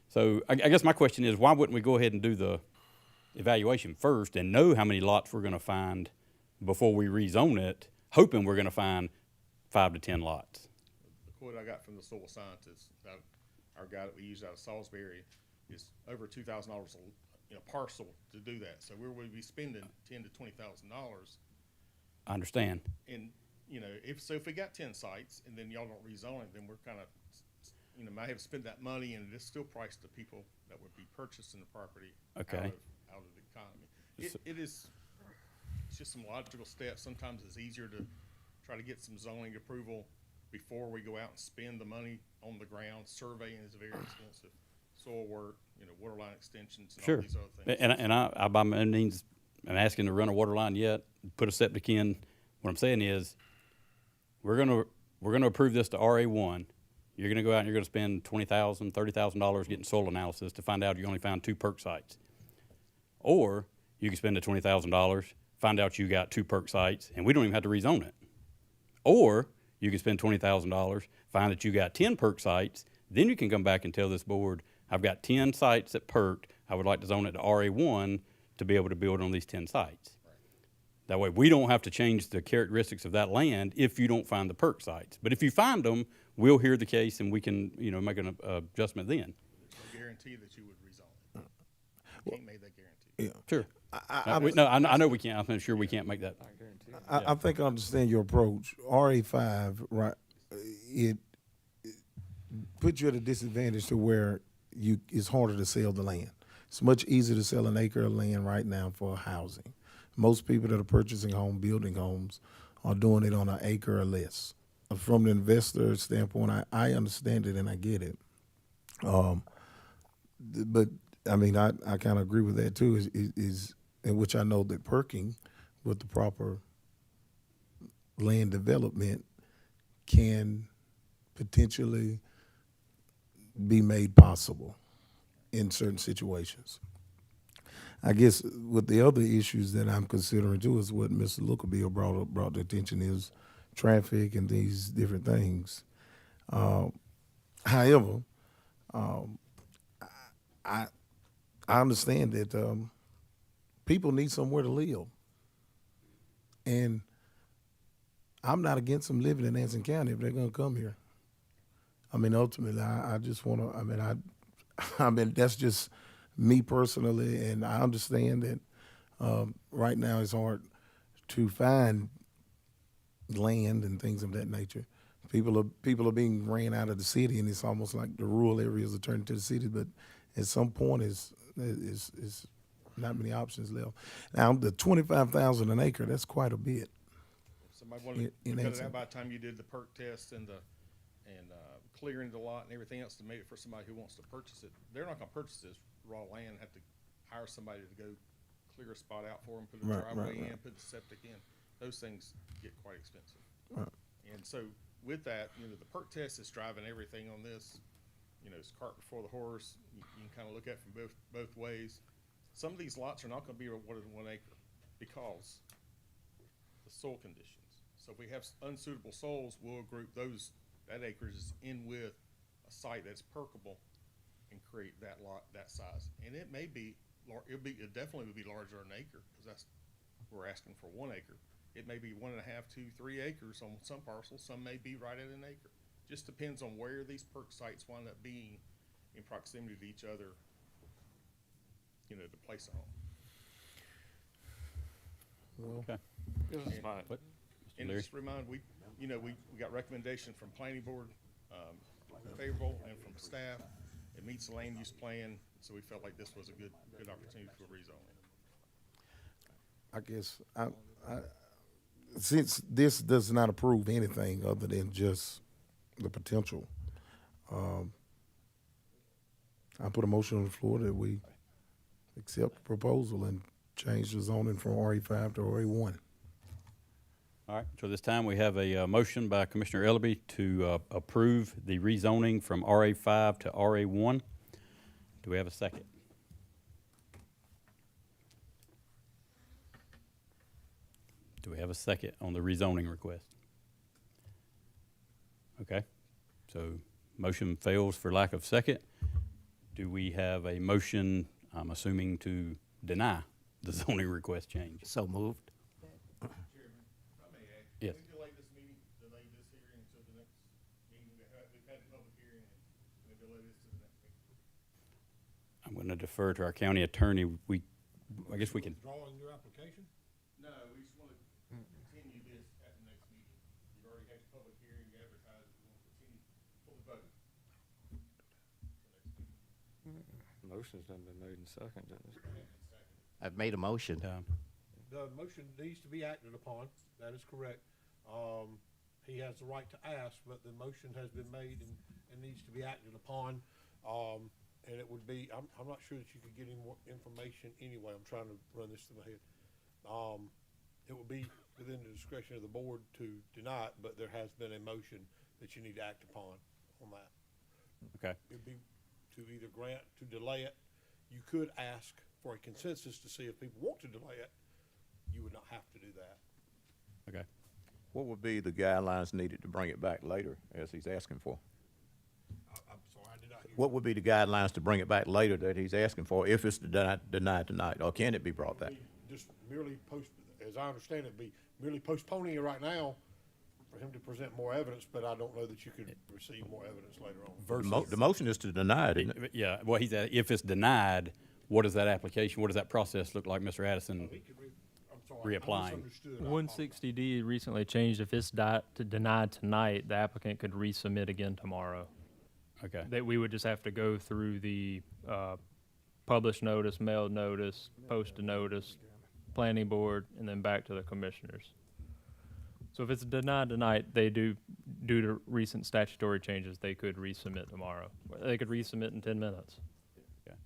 So I guess my question is, why wouldn't we go ahead and do the evaluation first and know how many lots we're going to find before we rezone it, hoping we're going to find 5 to 10 lots? The quote I got from the soil scientist, our guy that we use out of Salisbury, is over $2,000 a parcel to do that. So we would be spending $10,000 to $20,000. I understand. And you know, if we got 10 sites and then y'all don't rezone it, then we're kind of, you know, might have spent that money, and it's still priced to people that would be purchasing the property Okay. out of the economy. It's just some logical steps. Sometimes it's easier to try to get some zoning approval before we go out and spend the money on the ground. Surveying is very expensive. Soil work, you know, water line extensions, and all these other things. And I by no means am asking to run a water line yet, put a septic in. What I'm saying is, we're gonna approve this to RA1. You're gonna go out and you're gonna spend $20,000, $30,000 getting soil analysis to find out you only found 2 perk sites. Or you can spend the $20,000, find out you got 2 perk sites, and we don't even have to rezone it. Or you can spend $20,000, find that you got 10 perk sites, then you can come back and tell this board, I've got 10 sites that perked, I would like to zone it to RA1 to be able to build on these 10 sites. That way we don't have to change the characteristics of that land if you don't find the perk sites. But if you find them, we'll hear the case and we can, you know, make an adjustment then. There's no guarantee that you would rezone it. You can't make that guarantee. Yeah. Sure. I know we can't. I'm sure we can't make that. I think I understand your approach. RA5, right? It puts you at a disadvantage to where it's harder to sell the land. It's much easier to sell an acre of land right now for housing. Most people that are purchasing building homes, are doing it on an acre or less. From the investor standpoint, I understand it and I get it. But I mean, I kind of agree with that too. Is in which I know that perking with the proper land development can potentially be made possible in certain situations. I guess with the other issues that I'm considering too is what Mr. Lookerbill brought to attention is traffic and these different things. However, I understand that people need somewhere to live, and I'm not against them living in Anson County if they're going to come here. I mean, ultimately, I just want to. I mean, that's just me personally, and I understand that right now it's hard to find land and things of that nature. People are being ran out of the city, and it's almost like the rural areas are turning to the city. But at some point, is not many options left. Now, the 25,000 an acre, that's quite a bit. Somebody wanted to cut it out by the time you did the perk test and clearing the lot and everything else to make it for somebody who wants to purchase it. They're not going to purchase this raw land. Have to hire somebody to go clear a spot out for them, put a driveway in, put the septic in. Those things get quite expensive. Right. And so with that, you know, the perk test is driving everything on this. you know, it's cart before the horse. You can kind of look at it from both ways. Some of these lots are not gonna be more than 1 acre because the soil conditions. So if we have unsuitable soils, we'll group that acreage in with a site that's perkable and create that lot, that size. And it may be, it definitely would be larger than an acre, because we're asking for 1 acre. It may be 1.5, 2, 3 acres on some parcels, some may be right at an acre. Just depends on where these perk sites wind up being in proximity to each other, you know, to place a home. Okay. This is fine. What? Mr. And Leary? just remind, we got recommendation from planning board, favorable, and from staff. It meets the land use plan, so we felt like this was a good opportunity for rezoning. I guess, since this does not approve anything other than just the potential, I put a motion on the floor that we accept the proposal and change the zoning from RA5 to RA1. All right, so this time we have a motion by Commissioner Ellaby to approve the rezoning from RA5 to RA1. Do we have a second? Do we have a second on the rezoning request? Okay, so motion fails for lack of second. Do we have a motion, I'm assuming, to deny the zoning request change? So moved. Chairman, if I may add, Yes. can we delay this meeting, delay this hearing until the next meeting? We've had a public hearing, and we delay this to the next meeting. I'm going to defer to our county attorney. I guess we can. Withdrawing your application? No, we just want to continue this at the next meeting. You've already had your public hearing, you advertised, we want to continue for the vote. Motion's done been made and seconded. I've made a motion. The motion needs to be acted upon, that is correct. He has the right to ask, but the motion has been made and needs to be acted upon. And it would be, I'm not sure that you could get any more information anyway, I'm trying to run this through my head. It would be within the discretion of the board to deny it, but there has been a motion that you need to act upon on that. Okay. It'd be to either grant, to delay it. You could ask for a consensus to see if people want to delay it. You would not have to do that. Okay. What would be the guidelines needed to bring it back later, as he's asking for? I'm sorry, I did not hear. What would be the guidelines to bring it back later that he's asking for, if it's denied tonight, or can it be brought back? Just merely as I understand it, be merely postponing it right now for him to present more evidence, but I don't know that you could receive more evidence later on. The motion is to deny it, isn't it? Yeah, well, if it's denied, what does that application, what does that process look like, Mr. Addison? I'm sorry, I Reapplying. misunderstood. I 160D recently changed. If it's denied tonight, the applicant could resubmit again tomorrow. Okay. That we would just have to go through the published notice, mailed notice, posted notice, planning board, and then back to the commissioners. So if it's denied tonight, they due to recent statutory changes, they could resubmit tomorrow. They could resubmit in 10 minutes. Okay.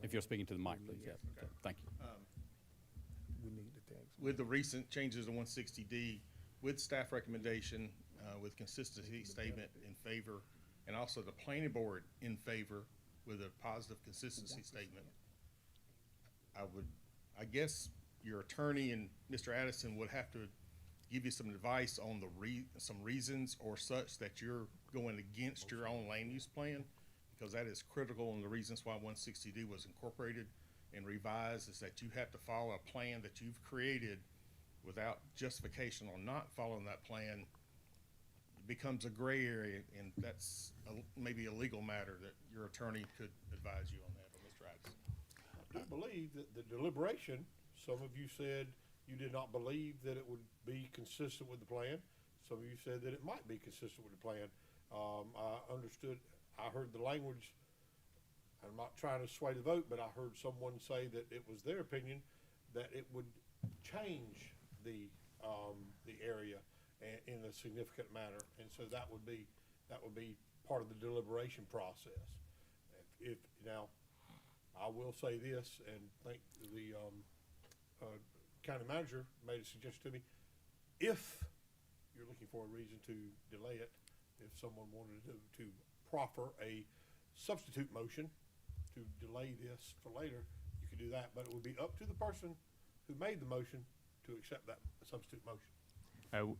If you're speaking to the mic, please. Yeah. Okay. Thank you. With the recent changes in 160D, with staff recommendation, with consistency statement in favor, and also the planning board in favor with a positive consistency statement, I guess your attorney and Mr. Addison would have to give you some advice on some reasons or such that you're going against your own land use plan, because that is critical, and the reasons why 160D was incorporated and revised is that you have to follow a plan that you've created. Without justification on not following that plan, it becomes a gray area, and that's maybe a legal matter that your attorney could advise you on that, or Mr. Addison. I do believe that the deliberation, some of you said you did not believe that it would be consistent with the plan. Some of you said that it might be consistent with the plan. I heard the language. I'm not trying to sway the vote, but I heard someone say that it was their opinion that it would change the area in a significant manner, and so that would be part of the deliberation process. If now, I will say this, and think the county manager made a suggestion to me. If you're looking for a reason to delay it, if someone wanted to proffer a substitute motion to delay this for later, you could do that, but it would be up to the person who made the motion to accept that substitute motion.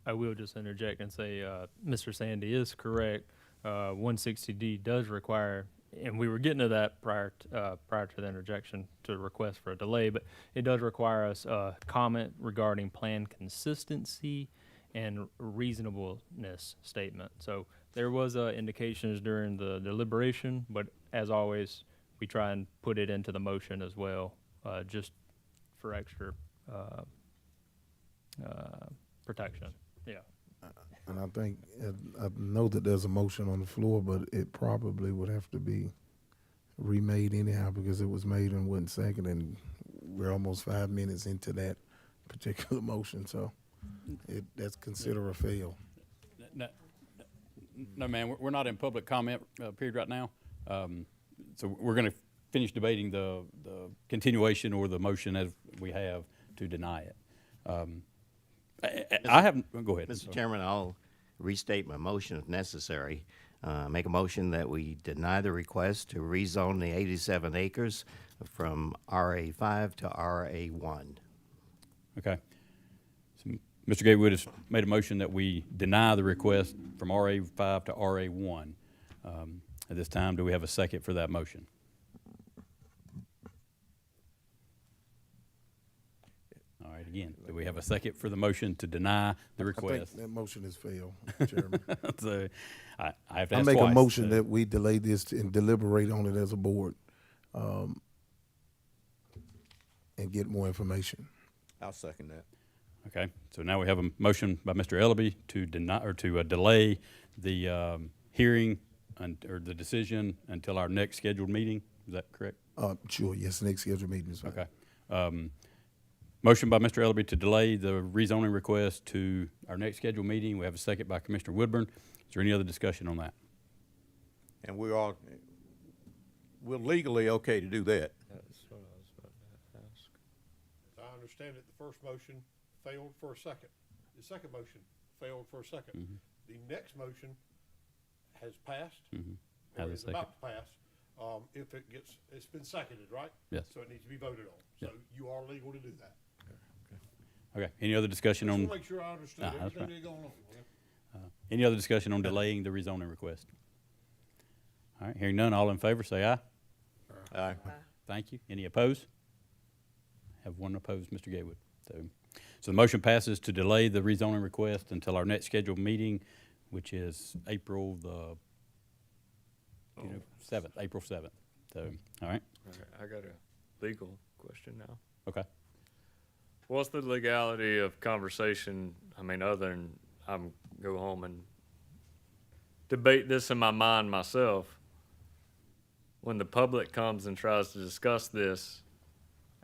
I will just interject and say, Mr. Sandy is correct. 160D does require, and we were getting to that prior to the interjection to request for a delay, but it does require us a comment regarding plan consistency and reasonableness statement. So there was indications during the deliberation, but as always, we try and put it into the motion as well, just for extra protection. Yeah. And I think, I know that there's a motion on the floor, but it probably would have to be remade anyhow because it was made and wasn't seconded, and we're almost 5 minutes into that particular motion, so that's considered a fail. No, man, we're not in public comment period right now. So we're going to finish debating the continuation or the motion as we have to deny it. I haven't, go ahead. Mr. Chairman, I'll restate my motion if necessary. Make a motion that we deny the request to rezone the 87 acres from RA5 to RA1. Okay. So Mr. Gatewood has made a motion that we deny the request from RA5 to RA1. At this time, do we have a second for that motion? All right, again, do we have a second for the motion to deny the request? I think that motion has failed, Chairman. So I have to I ask make twice, a motion so- that we delay this and deliberate on it as a board, and get more information. I'll second that. Okay, so now we have a motion by Mr. Ellaby to deny, or to delay the hearing or the decision until our next scheduled meeting. Is that correct? Sure, yes, next scheduled meeting is fine. Okay. Motion by Mr. Ellaby to delay the rezoning request to our next scheduled meeting. We have a second by Commissioner Woodburn. Is there any other discussion on that? And we're legally okay to do that. That's what I was about to ask. As I understand it, the first motion failed for a second. The second motion failed for a second. Mhm. The next motion has passed, Has or a is second. about to pass. If it's been seconded, right? Yes. So it needs to be voted on. So you are legal to do that. Okay, any other discussion Just on? want to make sure I understood That's everything right. that's going on. Any other discussion on delaying the rezoning request? All right, hearing none, all in favor, say aye. Aye. Thank you. Any opposed? Have one opposed, Mr. Gatewood. So the motion passes to delay the rezoning request until our next scheduled meeting, which is April the 7th, April 7th. So, all right, I got a legal question now. okay. What's the legality of conversation? I mean, other than I'm go home and debate this in my mind myself. When the public comes and tries to discuss this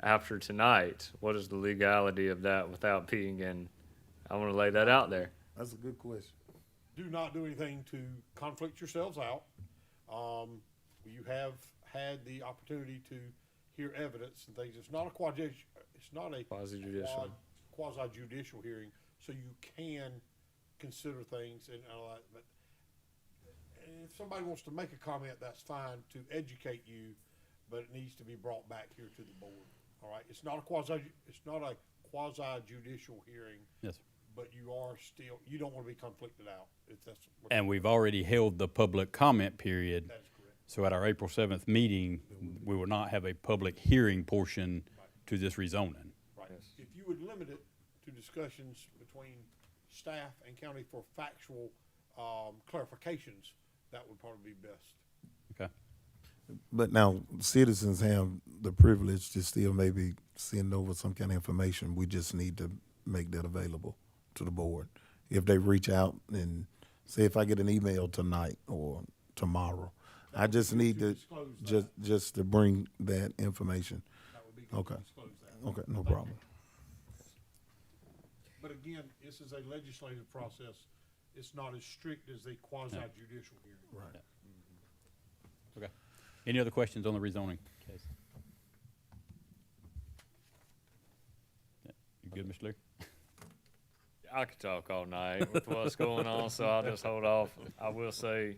after tonight, what is the legality of that without being in? I want to lay that out there. That's a good question. Do not do anything to conflict yourselves out. You have had the opportunity to hear evidence and things. It's not a Quasi-judicial. quasi-judicial hearing, so you can consider things and all that. But if somebody wants to make a comment, that's fine to educate you, but it needs to be brought back here to the board. All right, it's not a quasi-judicial hearing. Yes, sir. But you don't want to be conflicted out. If that's what And we've already held the public comment period. that is correct. So at our April 7th meeting, we will not have a public hearing portion to this rezoning. Right. If you would limit it to discussions between staff and county for factual clarifications, that would probably be best. Okay. But now, citizens have the privilege to still maybe send over some kind of information. We just need to make that available to the board. If they reach out and say, if I get an email tonight or tomorrow, I just need to, just to bring that information. That would be good Okay. to disclose that. Okay, no problem. But again, this is a legislative process. It's not as strict as the quasi-judicial hearing. Right. Okay. Any other questions on the rezoning case? Yeah. You good, Mr. Leary? I could talk all night with what's going on, so I'll just hold off. I will say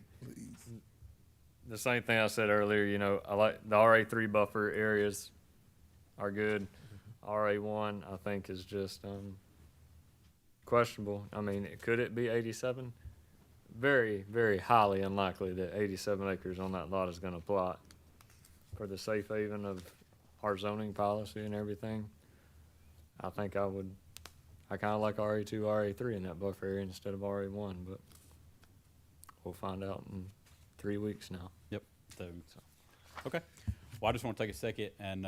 the same thing I said earlier. You know, I like the RA3 buffer areas are good. RA1, I think, is just questionable. I mean, could it be 87? Very, very highly unlikely that 87 acres on that lot is going to plot for the safe haven of our zoning policy and everything. I think I kind of like RA2, RA3 in that buffer area instead of RA1, but we'll find out in 3 weeks now. Yep. So, okay. Well, I just want to take a second and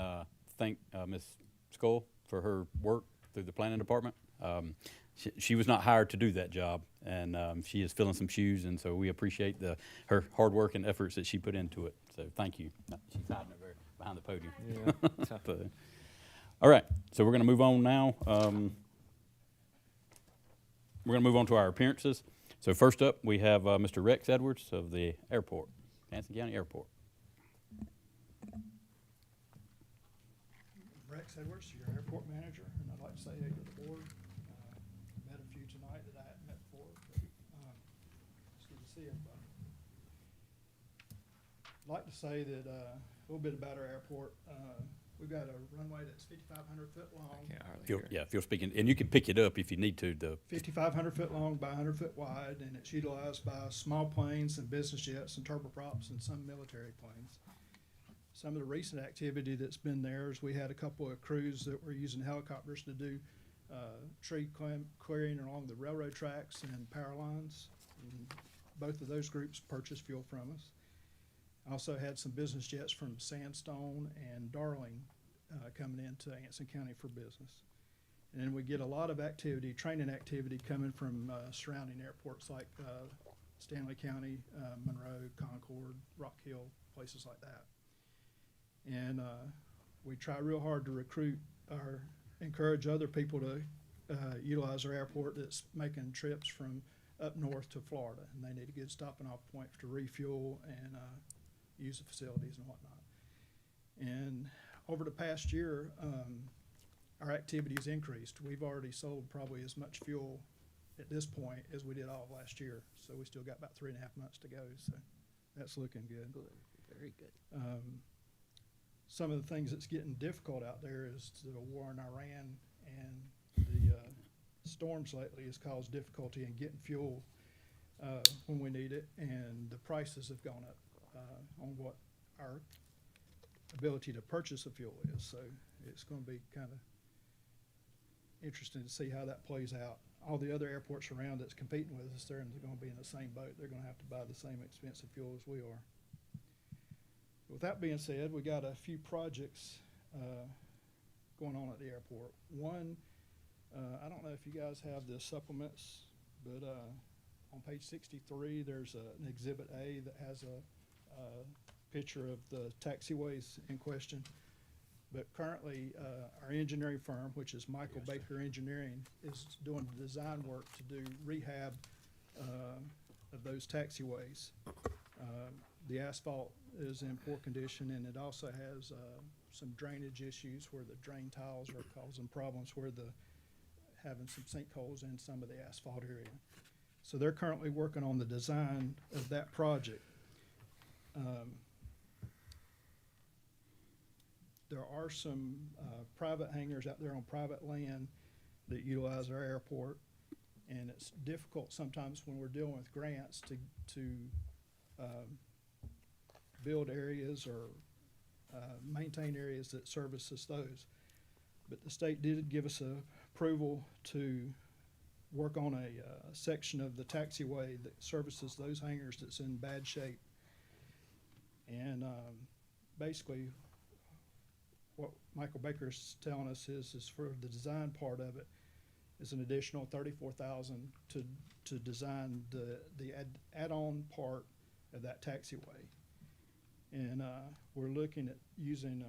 thank Ms. Skull for her work through the planning department. She was not hired to do that job, and she is filling some shoes, and so we appreciate her hard work and efforts that she put into it. So thank you. She's hiding over behind the podium. Yeah. But, all right, so we're going to move on now. We're going to move on to our appearances. So first up, we have Mr. Rex Edwards of the airport, Anson County Airport. Rex Edwards, your airport manager, and I'd like to say to the board, met a few tonight that I hadn't met before, but it's good to see everybody. I'd like to say that a little bit about our airport. We've got a runway that's 5,500 foot long. If you're speaking, and you can pick it up if you need to. 5,500 foot long by 100 foot wide, and it's utilized by small planes and business jets and turboprops and some military planes. Some of the recent activity that's been there is we had a couple of crews that were using helicopters to do tree clearing along the railroad tracks and power lines. And both of those groups purchased fuel from us. Also had some business jets from Sandstone and Darling coming into Anson County for business. And then we get a lot of activity, training activity coming from surrounding airports like Stanley County, Monroe, Concord, Rock Hill, places like that. And we try real hard to recruit or encourage other people to utilize our airport that's making trips from up north to Florida. And they need a good stopping off point to refuel and use the facilities and whatnot. And over the past year, our activity's increased. We've already sold probably as much fuel at this point as we did all of last year. So we still got about 3.5 months to go. So that's looking good. Very good. Some of the things that's getting difficult out there is the war in Iran, and the storms lately has caused difficulty in getting fuel when we need it, and the prices have gone up on what our ability to purchase the fuel is. So it's going to be kind of interesting to see how that plays out. All the other airports around that's competing with us, they're going to be in the same boat. They're going to have to buy the same expensive fuel as we are. With that being said, we got a few projects going on at the airport. One, I don't know if you guys have the supplements, but on page 63, there's an Exhibit A that has a picture of the taxiways in question. But currently, our engineering firm, which is Michael Baker Engineering, is doing the design work to do rehab of those taxiways. The asphalt is in poor condition, and it also has some drainage issues where the drain tiles are causing problems where having some sinkholes in some of the asphalt area. So they're currently working on the design of that project. There are some private hangars out there on private land that utilize our airport, and it's difficult sometimes when we're dealing with grants to build areas or maintain areas that services those. But the state did give us approval to work on a section of the taxiway that services those hangars that's in bad shape. And basically what Michael Baker's telling us is for the design part of it is an additional $34,000 to design the add-on part of that taxiway. And we're looking at using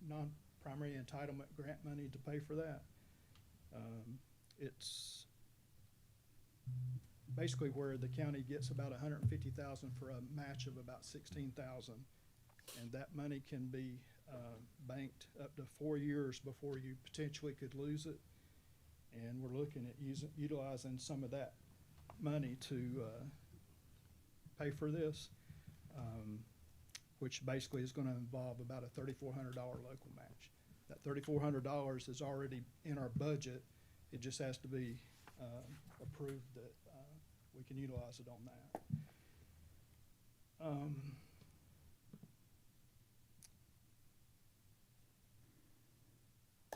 non-primary entitlement grant money to pay for that. It's basically where the county gets about $150,000 for a match of about $16,000, and that money can be banked up to 4 years before you potentially could lose it. And we're looking at utilizing some of that money to pay for this, which basically is going to involve about a $3,400 local match. That $3,400 is already in our budget. It just has to be approved that we can utilize it on that.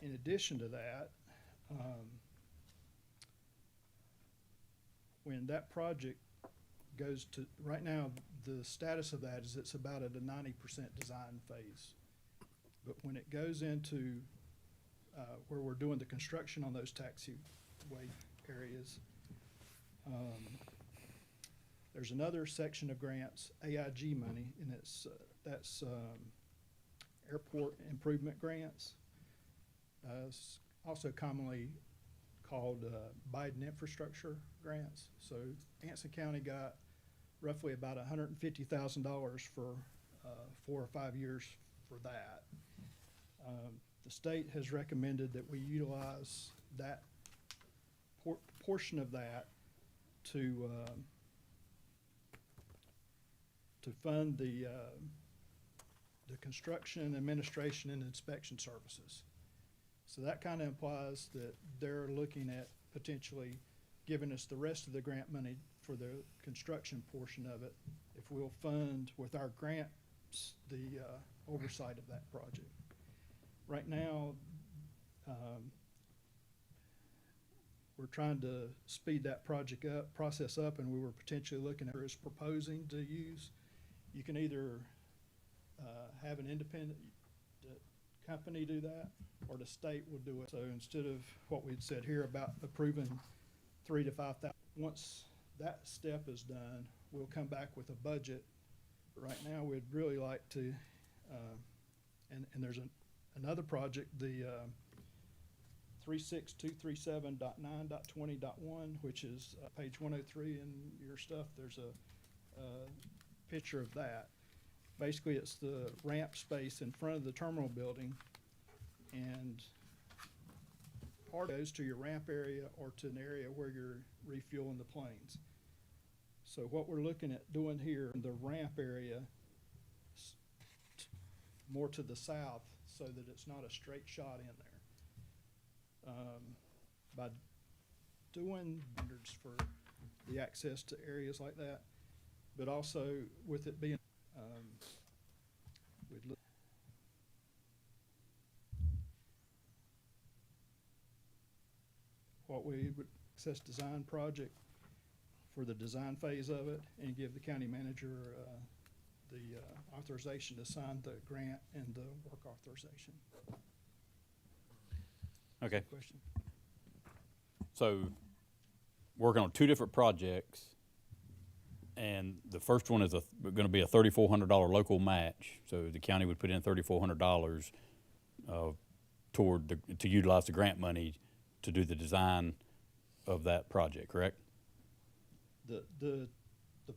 In addition to that, when that project goes to, right now, the status of that is it's about at a 90% design phase. But when it goes into where we're doing the construction on those taxiway areas, there's another section of grants, AIG money, and that's airport improvement grants. It's also commonly called Biden infrastructure grants. So Anson County got roughly about $150,000 for 4 or 5 years for that. The state has recommended that we utilize that portion of that to fund the construction, administration, and inspection services. So that kind of implies that they're looking at potentially giving us the rest of the grant money for the construction portion of it, if we'll fund with our grants the oversight of that project. Right now, we're trying to speed that process up, and we were potentially looking at is proposing to use. You can either have an independent company do that, or the state will do it. So instead of what we'd said here about approving 3,000 to 5,000, once that step is done, we'll come back with a budget. But right now, we'd really like to, and there's another project, the 36237.9.20.1, which is page 103 in your stuff. There's a picture of that. Basically, it's the ramp space in front of the terminal building, and part goes to your ramp area or to an area where you're refueling the planes. So what we're looking at doing here in the ramp area, more to the south, so that it's not a straight shot in there. By doing standards for the access to areas like that, but also with it being, we'd look what we would access design project for the design phase of it, and give the county manager the authorization to sign the grant and the work authorization. Okay. Question? So, working on 2 different projects, and the first one is going to be a $3,400 local match. So the county would put in $3,400 to utilize the grant money to do the design of that project, correct? The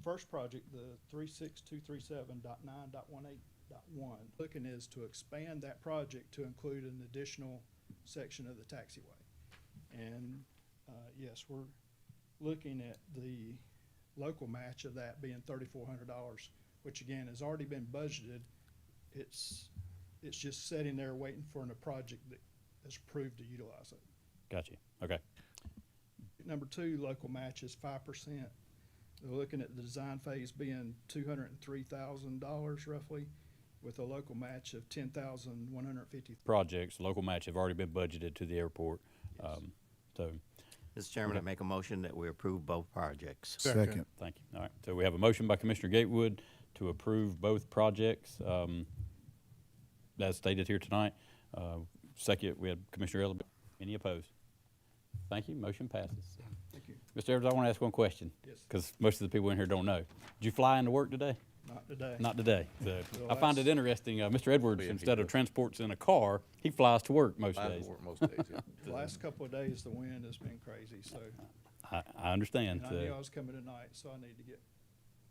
first project, the 36237.9.18.1, looking is to expand that project to include an additional section of the taxiway. And yes, we're looking at the local match of that being $3,400, which again has already been budgeted. It's just sitting there waiting for a project that is approved to utilize it. Gotcha. Okay. Number 2 local match is 5%. They're looking at the design phase being $203,000 roughly, with a local match of $10,150. Projects, local match have already been budgeted to the airport. Yes. Mr. Chairman, I make a motion that we approve both projects. Second. Thank you. All right. So we have a motion by Commissioner Gatewood to approve both projects as stated here tonight. Second, we had Commissioner Ellerby. Any opposed? Thank you. Motion passes. Thank you. Mr. Evers, I want to ask one question. Yes. Because most of the people in here don't know. Did you fly into work today? Not today. Not today. So Well, I find it that's- interesting. Mr. Edwards, instead of transports in a car, he flies to work most days. Most days, yeah. The last couple of days, the wind has been crazy, so. I understand. And I knew I was coming tonight, so I need to get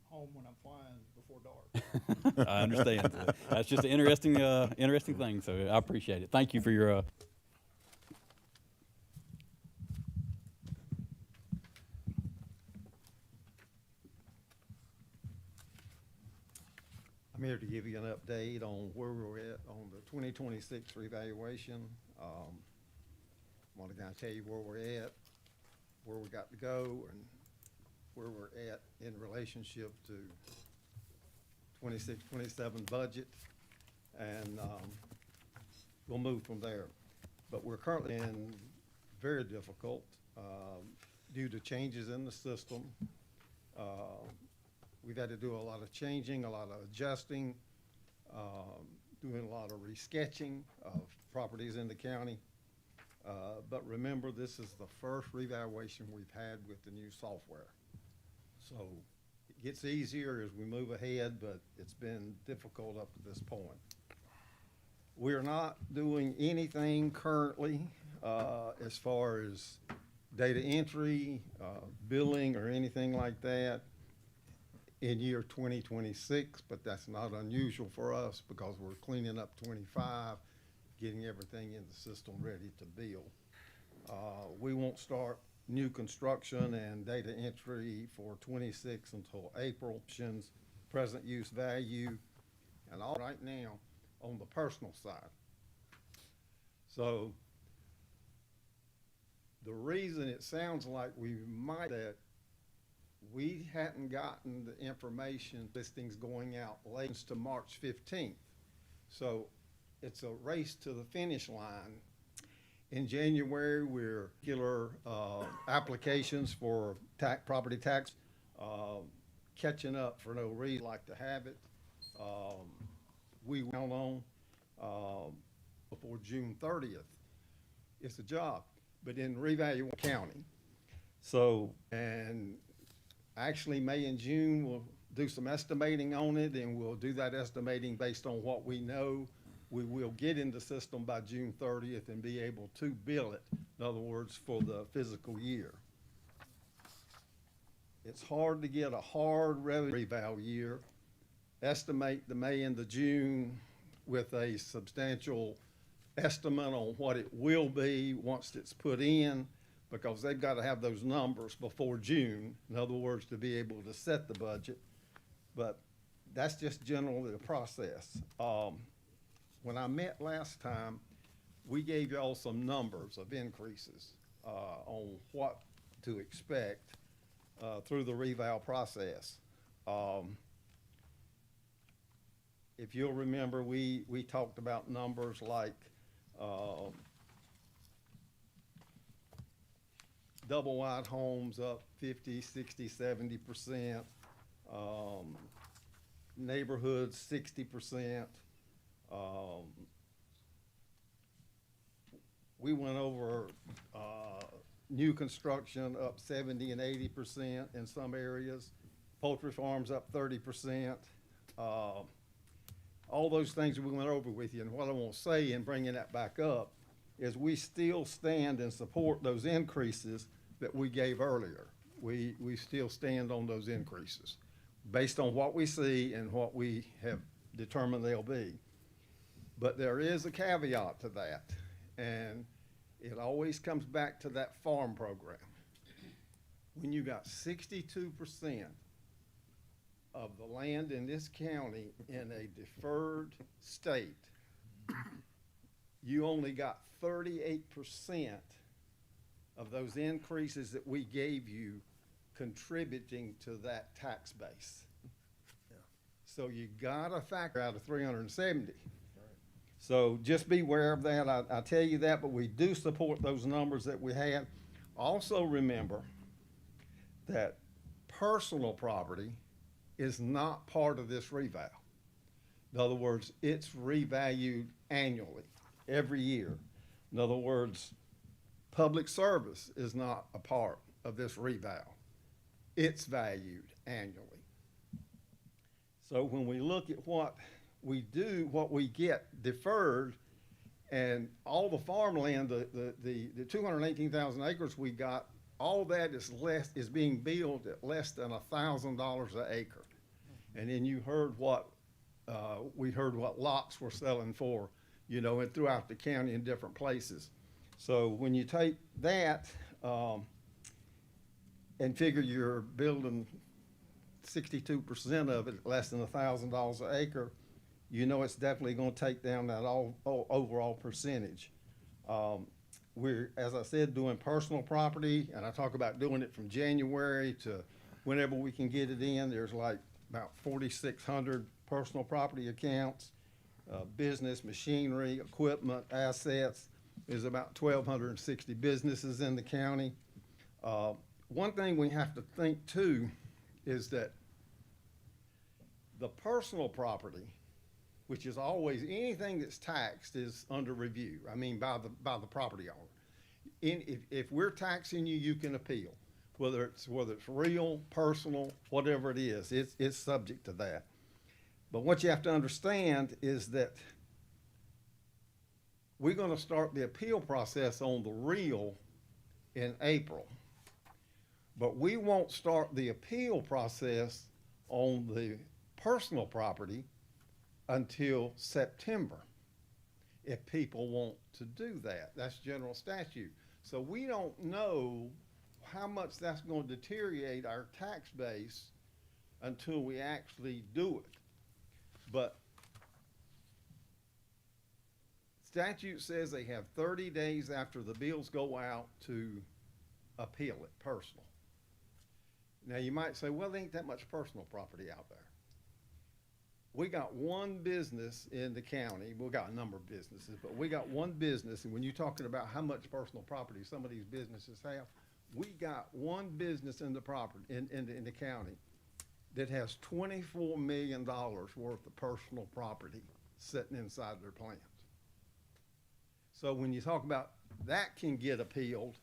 home when I'm flying before dark. I understand. That's just an interesting thing. So I appreciate it. Thank you for your. I'm here to give you an update on where we're at on the 2026 revaluation. I want to kind of tell you where we're at, where we got to go, and where we're at in relationship to 26, 27 budget, and we'll move from there. But we're currently in very difficult due to changes in the system. We've had to do a lot of changing, a lot of adjusting, doing a lot of resketching of properties in the county. But remember, this is the first revaluation we've had with the new software. So it gets easier as we move ahead, but it's been difficult up to this point. We're not doing anything currently as far as data entry, billing, or anything like that in year 2026, but that's not unusual for us because we're cleaning up 25, getting everything in the system ready to bill. We won't start new construction and data entry for 26 until April. Present use value, and all right now on the personal side. So the reason it sounds like we might that we hadn't gotten the information, listings going out late to March 15th. So it's a race to the finish line. In January, we're regular applications for property tax, catching up for no reason, like to have it. We went on before June 30th. It's a job, but in revaluation county. So, and actually May and June, we'll do some estimating on it, and we'll do that estimating based on what we know. We will get in the system by June 30th and be able to bill it, in other words, for the physical year. It's hard to get a hard revenue reval year, estimate the May and the June with a substantial estimate on what it will be once it's put in, because they've got to have those numbers before June, in other words, to be able to set the budget. But that's just generally the process. When I met last time, we gave y'all some numbers of increases on what to expect through the reval process. If you'll remember, we talked about numbers like double wide homes up 50, 60, 70%, neighborhoods 60%. We went over new construction up 70 and 80% in some areas, poultry farms up 30%. All those things we went over with you, and what I want to say in bringing that back up is we still stand and support those increases that we gave earlier. We still stand on those increases based on what we see and what we have determined they'll be. But there is a caveat to that, and it always comes back to that farm program. When you got 62% of the land in this county in a deferred state, you only got 38% of those increases that we gave you contributing to that tax base. So you gotta factor out of 370. So just be aware of that. I tell you that, but we do support those numbers that we had. Also remember that personal property is not part of this reval. In other words, it's revalued annually, every year. In other words, public service is not a part of this reval. It's valued annually. So when we look at what we do, what we get deferred, and all the farmland, the 218,000 acres we got, all that is being billed at less than $1,000 an acre. And then you heard we heard what lots were selling for, you know, and throughout the county in different places. So when you take that and figure you're building 62% of it, less than $1,000 an acre, you know it's definitely gonna take down that overall percentage. We're, as I said, doing personal property, and I talk about doing it from January to whenever we can get it in. There's like about 4,600 personal property accounts. Business, machinery, equipment, assets, there's about 1,260 businesses in the county. One thing we have to think too is that the personal property, which is always, anything that's taxed is under review. I mean, by the property owner. If we're taxing you, you can appeal, whether it's real, personal, whatever it is, it's subject to that. But what you have to understand is that we're gonna start the appeal process on the real in April. But we won't start the appeal process on the personal property until September, if people want to do that. That's general statute. So we don't know how much that's going to deteriorate our tax base until we actually do it. But statute says they have 30 days after the bills go out to appeal it personal. Now you might say, well, there ain't that much personal property out there. We got one business in the county. We got a number of businesses, but we got one business. And when you're talking about how much personal property some of these businesses have, we got one business in the property in the county that has $24 million worth of personal property sitting inside their plant. So when you talk about that can get appealed,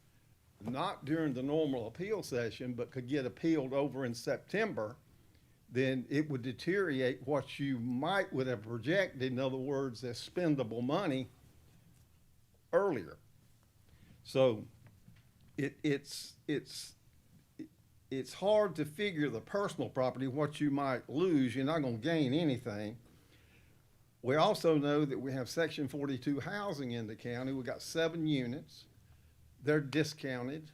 not during the normal appeal session, but could get appealed over in September, then it would deteriorate what you would have projected, in other words, as spendable money earlier. So it's hard to figure the personal property, what you might lose. You're not gonna gain anything. We also know that we have Section 42 housing in the county. We got 7 units. They're discounted.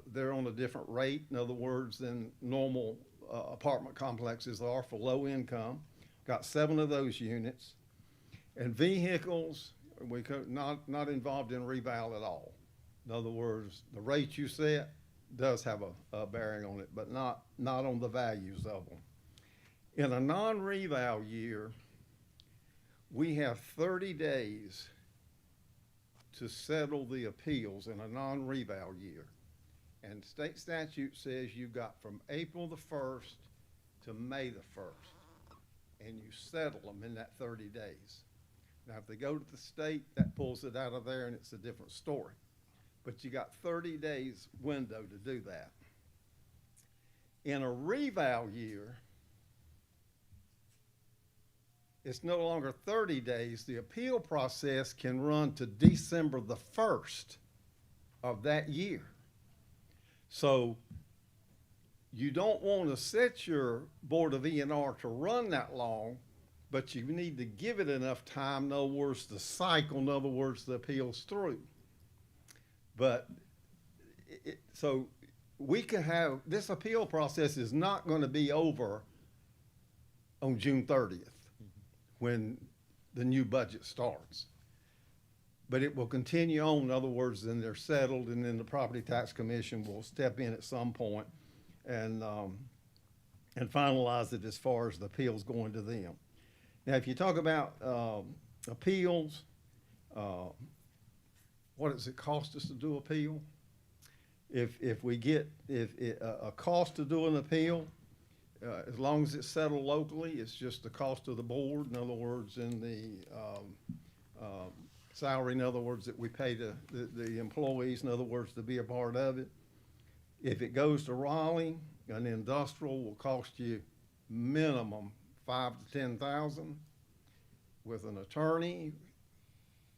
They're on a different rate, in other words, than normal apartment complexes are for low income. Got 7 of those units. And vehicles, not involved in reval at all. In other words, the rate you set does have a bearing on it, but not on the values of them. In a non-reval year, we have 30 days to settle the appeals in a non-reval year. And state statute says you got from April the 1st to May the 1st, and you settle them in that 30 days. Now, if they go to the state, that pulls it out of there and it's a different story. But you got 30 days window to do that. In a reval year, it's no longer 30 days. The appeal process can run to December the 1st of that year. So you don't want to set your Board of E&R to run that long, but you need to give it enough time, in other words, the cycle, in other words, the appeals through. But so we can have, this appeal process is not going to be over on June 30th when the new budget starts. But it will continue on, in other words, then they're settled, and then the Property Tax Commission will step in at some point and finalize it as far as the appeals going to them. Now, if you talk about appeals, what does it cost us to do appeal? If we get a cost to do an appeal, as long as it's settled locally, it's just the cost of the board. In other words, in the salary, in other words, that we pay the employees, in other words, to be a part of it. If it goes to Raleigh, an industrial will cost you minimum $5,000 to $10,000. With an attorney,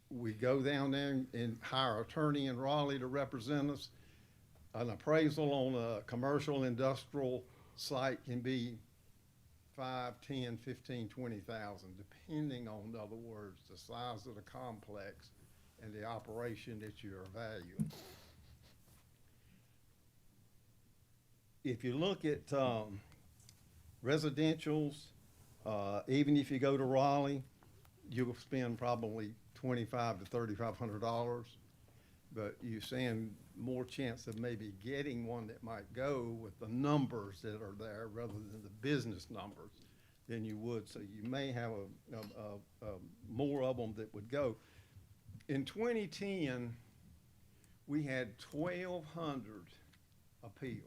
we go down there and hire an attorney in Raleigh to represent us. An appraisal on a commercial industrial site can be $5,000, $10,000, $15,000, $20,000, depending on, in other words, the size of the complex and the operation that you're evaluating. If you look at Residentials, even if you go to Raleigh, you'll spend probably $2,500 to $3,500. But you're saying more chance of maybe getting one that might go with the numbers that are there rather than the business numbers than you would. So you may have more of them that would go. In 2010, we had 1,200 appeals.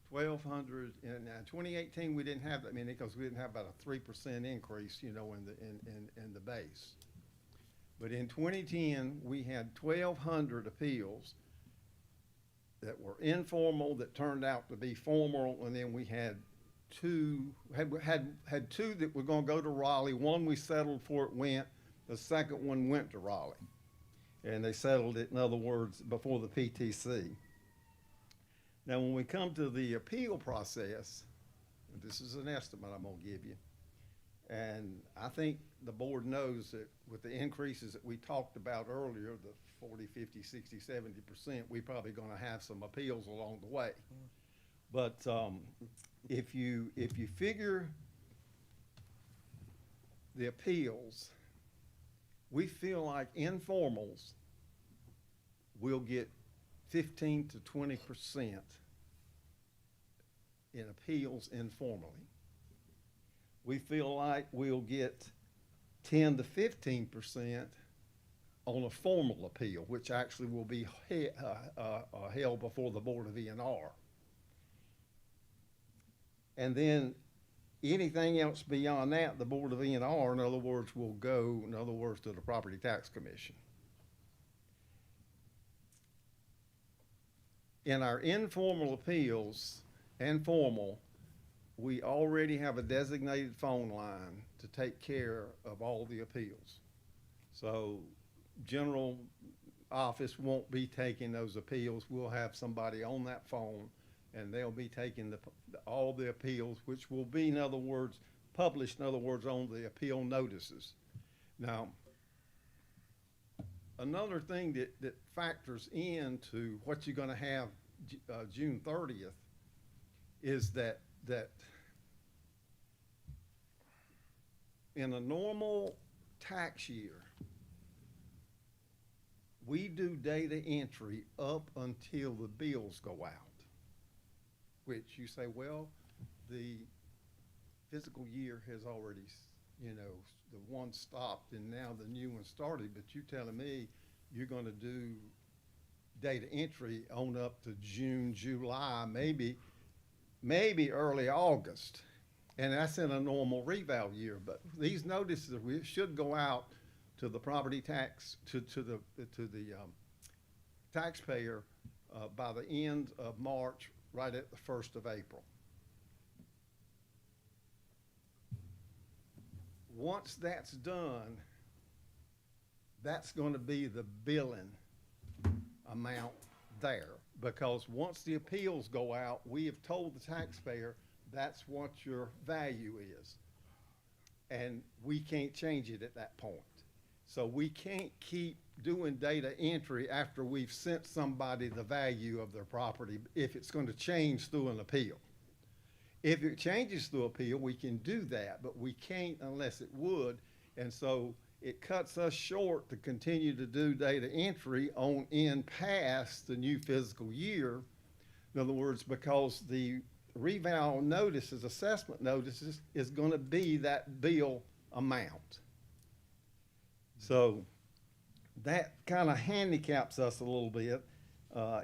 1,200, and in 2018, we didn't have that many because we didn't have about a 3% increase, you know, in the base. But in 2010, we had 1,200 appeals that were informal that turned out to be formal, and then we had two that were going to go to Raleigh. One we settled before it went. The second one went to Raleigh, and they settled it, in other words, before the PTC. Now, when we come to the appeal process, this is an estimate I'm going to give you, and I think the board knows that with the increases that we talked about earlier, the 40, 50, 60, 70%, we're probably going to have some appeals along the way. But if you figure the appeals, we feel like informals will get 15 to 20% in appeals informally. We feel like we'll get 10 to 15% on a formal appeal, which actually will be held before the Board of E&R. And then anything else beyond that, the Board of E&R, in other words, will go, in other words, to the Property Tax Commission. In our informal appeals and formal, we already have a designated phone line to take care of all the appeals. So general office won't be taking those appeals. We'll have somebody on that phone, and they'll be taking all the appeals, which will be, in other words, published, in other words, on the appeal notices. Now, another thing that factors into what you're going to have June 30th is that in a normal tax year, we do data entry up until the bills go out, which you say, well, the fiscal year has already, you know, the one stopped and now the new one started, but you're telling me you're going to do data entry on up to June, July, maybe early August. And that's in a normal reval year, but these notices should go out to the property tax, to the taxpayer by the end of March, right at the 1st of April. Once that's done, that's going to be the billing amount there, because once the appeals go out, we have told the taxpayer that's what your value is, and we can't change it at that point. So we can't keep doing data entry after we've sent somebody the value of their property if it's going to change through an appeal. If it changes through appeal, we can do that, but we can't unless it would, and so it cuts us short to continue to do data entry on in past the new fiscal year. In other words, because the reval notices, assessment notices, is going to be that bill amount. So that kind of handicaps us a little bit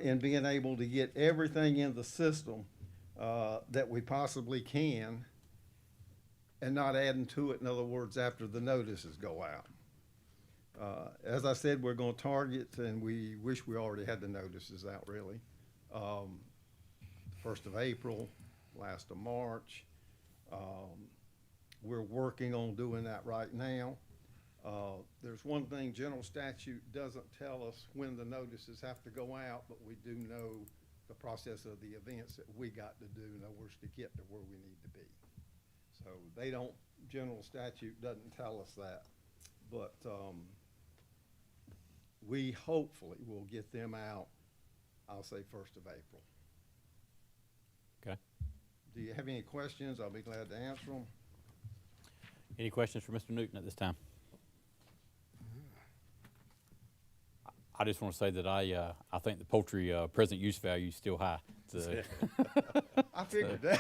in being able to get everything in the system that we possibly can and not adding to it, in other words, after the notices go out. As I said, we're going to target, and we wish we already had the notices out really, 1st of April, last of March. We're working on doing that right now. There's one thing, general statute doesn't tell us when the notices have to go out, but we do know the process of the events that we got to do in other words to get to where we need to be. So they don't, general statute doesn't tell us that, but we hopefully will get them out, I'll say 1st of April. Okay. Do you have any questions? I'll be glad to answer them. Any questions for Mr. Newton at this time? I just want to say that I think the poultry present use value is still high. So I figured that.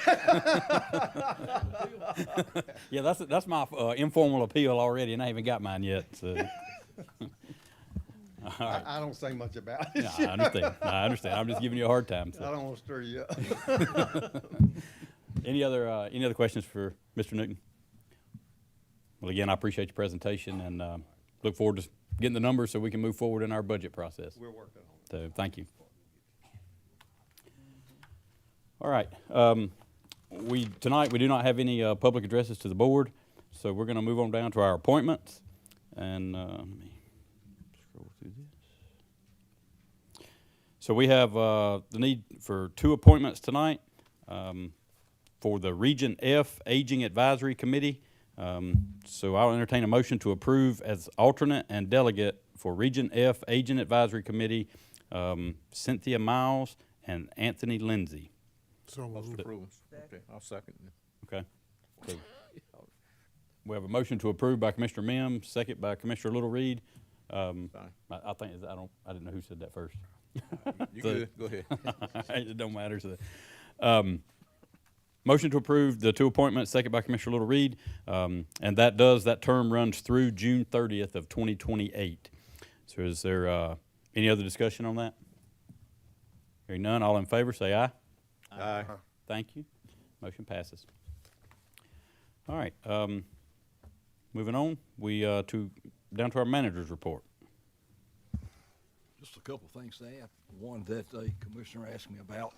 yeah, that's my informal appeal already, and I haven't got mine yet. So. All right. I don't say much about it. No, I understand. I understand. I'm just giving you a hard time. So. I don't want to stir you up. Any other questions for Mr. Newton? Well, again, I appreciate your presentation and look forward to getting the numbers so we can move forward in our budget process. We're working on it. So, thank you. All right. Tonight we do not have any public addresses to the board, so we're going to move on down to our appointments. And let me scroll through this. So we have the need for 2 appointments tonight for the Region F Aging Advisory Committee. So I'll entertain a motion to approve as alternate and delegate for Region F Aging Advisory Committee, Cynthia Miles and Anthony Lindsay. So Motion moved. approved. Okay, I'll second. Okay. So we have a motion to approve by Commissioner Mims, second by Commissioner Little Reed. I think I didn't know who said that first. You So- good, go ahead. It don't matter. So, motion to approve the 2 appointments, second by Commissioner Little Reed, and that term runs through June 30th of 2028. So is there any other discussion on that? Hearing none, all in favor say aye. Aye. Thank you. Motion passes. All right. Moving on, we down to our manager's report. Just a couple things to add. One that a commissioner asked me about.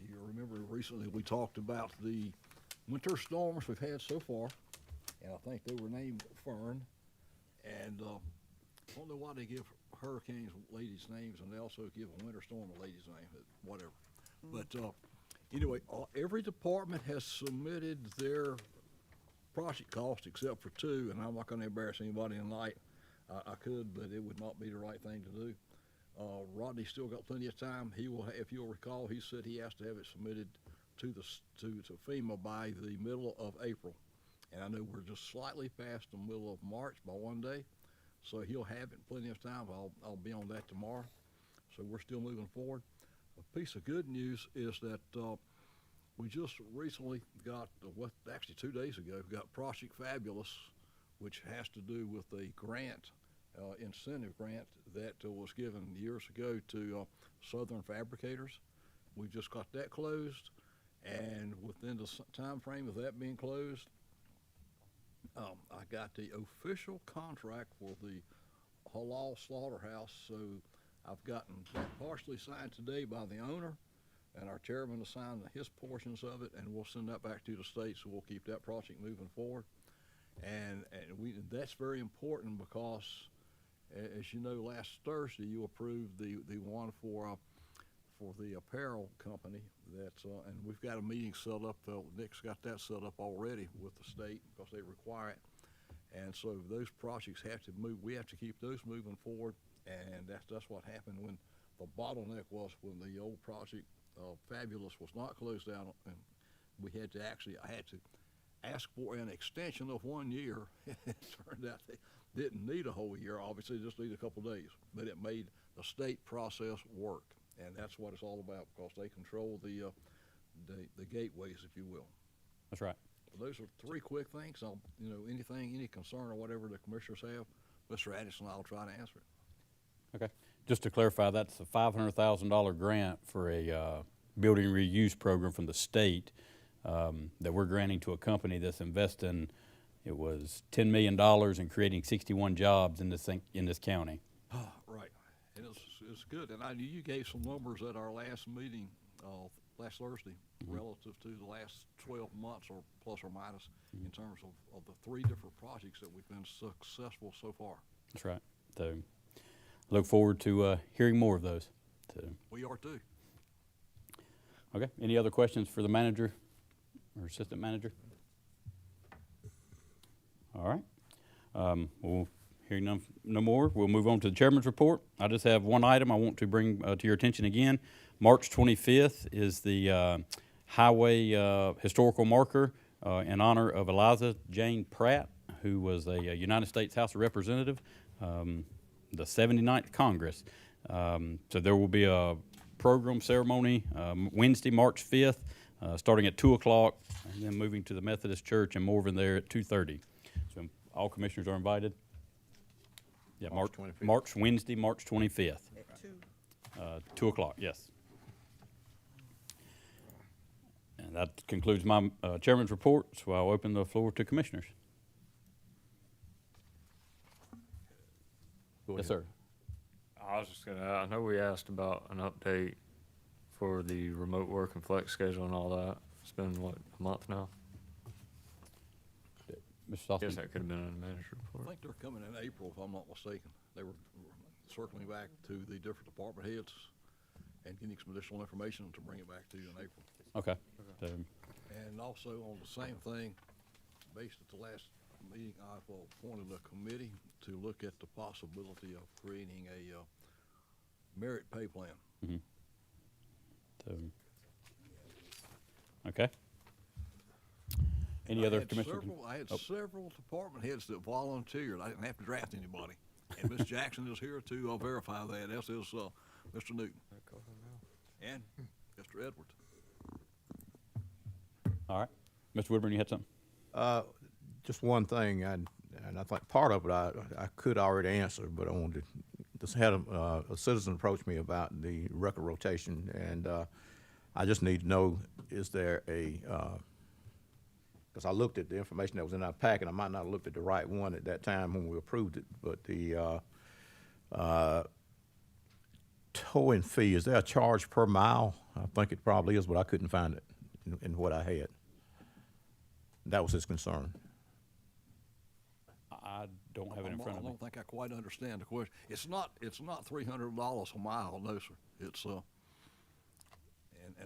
You remember recently we talked about the winter storms we've had so far, and I think they were named Fern. And I don't know why they give hurricanes ladies' names, and they also give a winter storm a lady's name, but whatever. But anyway, every department has submitted their project cost except for 2, and I'm not going to embarrass anybody tonight. I could, but it would not be the right thing to do. Rodney's still got plenty of time. He will, if you'll recall, he said he has to have it submitted to FEMA by the middle of April. And I know we're just slightly past the middle of March by 1 day, so he'll have it in plenty of time. I'll be on that tomorrow. So we're still moving forward. A piece of good news is that we just recently got, actually 2 days ago, got Project Fabulous, which has to do with a grant, incentive grant that was given years ago to Southern Fabricators. We just got that closed, and within the time frame of that being closed, I got the official contract for the halal slaughterhouse. So I've gotten that partially signed today by the owner, and our chairman will sign his portions of it, and we'll send that back to the state, so we'll keep that project moving forward. And that's very important because, as you know, last Thursday you approved the one for the apparel company. That's and we've got a meeting set up. Nick's got that set up already with the state because they require it. And so those projects have to move. We have to keep those moving forward, and that's what happened when the bottleneck was when the old project Fabulous was not closed down, and I had to ask for an extension of 1 year. It turned out they didn't need a whole year. Obviously, just need a couple days, but it made the state process work, and that's what it's all about because they control the gateways, if you will. That's right. So those are 3 quick things. Any concern or whatever the commissioners have, Mr. Addison, I'll try to answer it. Okay. Just to clarify, that's a $500,000 grant for a building reuse program from the state that we're granting to a company that's investing. It was $10 million in creating 61 jobs in this county. Right, and it's good. And I knew you gave some numbers at our last meeting last Thursday relative to the last 12 months or plus or minus in terms of the 3 different projects that we've been successful so far. That's right. So look forward to hearing more of those. So. We are too. Okay. Any other questions for the manager or assistant manager? All right. We'll hear no more. We'll move on to the chairman's report. I just have one item I want to bring to your attention again. March 25th is the highway historical marker in honor of Eliza Jane Pratt, who was a United States House of Representative, the 79th Congress. So there will be a program ceremony Wednesday, March 5th, starting at 2 o'clock, and then moving to the Methodist Church in Morven there at 2:30. So all commissioners are invited. Yeah, March 25th. Wednesday, March 25th. At 2. 2 o'clock, yes. And that concludes my chairman's report, so I'll open the floor to commissioners. Go Yes, ahead. sir. I was just gonna, I know we asked about an update for the remote work and flex schedule and all that. It's been, what, a month now? Mr. Guess Saucy? that could have been in the manager's I report. think they're coming in April, if I'm not mistaken. They were circling back to the different department heads and getting some additional information to bring it back to you in April. Okay. So, And also on the same thing, based at the last meeting, I've appointed a committee to look at the possibility of creating a merit pay plan. so, okay. Any other commissioner? I had Oh. several department heads that volunteered. I didn't have to draft anybody. And Ms. Jackson is here to verify that, as is Mr. Newton and Mr. Edwards. All right. Mr. Woodburn, you had something? Just one thing, and I think part of it I could already answer, but I wanted to, just had a citizen approach me about the record rotation, and I just need to know, is there a, because I looked at the information that was in our packet, I might not have looked at the right one at that time when we approved it, but the towing fee, is there a charge per mile? I think it probably is, but I couldn't find it in what I had. That was his concern. I don't have it in front of I me. don't think I quite understand the question. It's not $300 a mile, no, sir. It's, and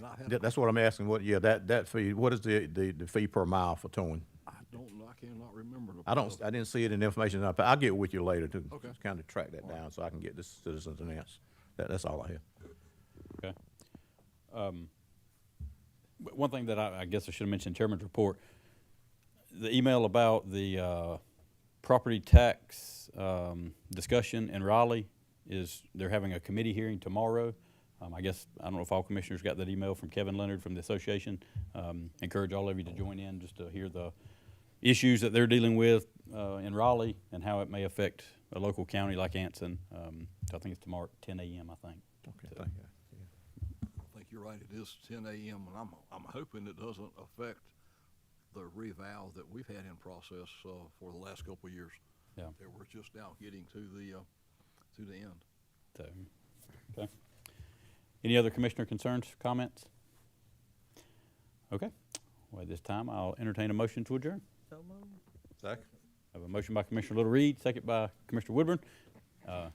I have. That's what I'm asking, that fee, what is the fee per mile for towing? I cannot remember. I didn't see it in the information. I'll get with you later to Okay. kind of track that down so I can get this citizens an answer. That's all I have. Okay. But one thing that I guess I should have mentioned in Chairman's report, the email about the property tax discussion in Raleigh is they're having a committee hearing tomorrow. I guess, I don't know if all commissioners got that email from Kevin Leonard from the association. Encourage all of you to join in just to hear the issues that they're dealing with in Raleigh and how it may affect a local county like Anson. So I think it's tomorrow at 10 a.m., I think. Okay, So- thank you. I think you're right, it is 10 a.m., and I'm hoping it doesn't affect the reval that we've had in process for the last couple of years. Yeah. That we're just now getting to the end. So, okay. Any other commissioner concerns, comments? Okay. Well, at this time, I'll entertain a motion to adjourn. So moved. Second. I have a motion by Commissioner Little Reed, second by Commissioner Woodburn.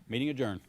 Meeting adjourned.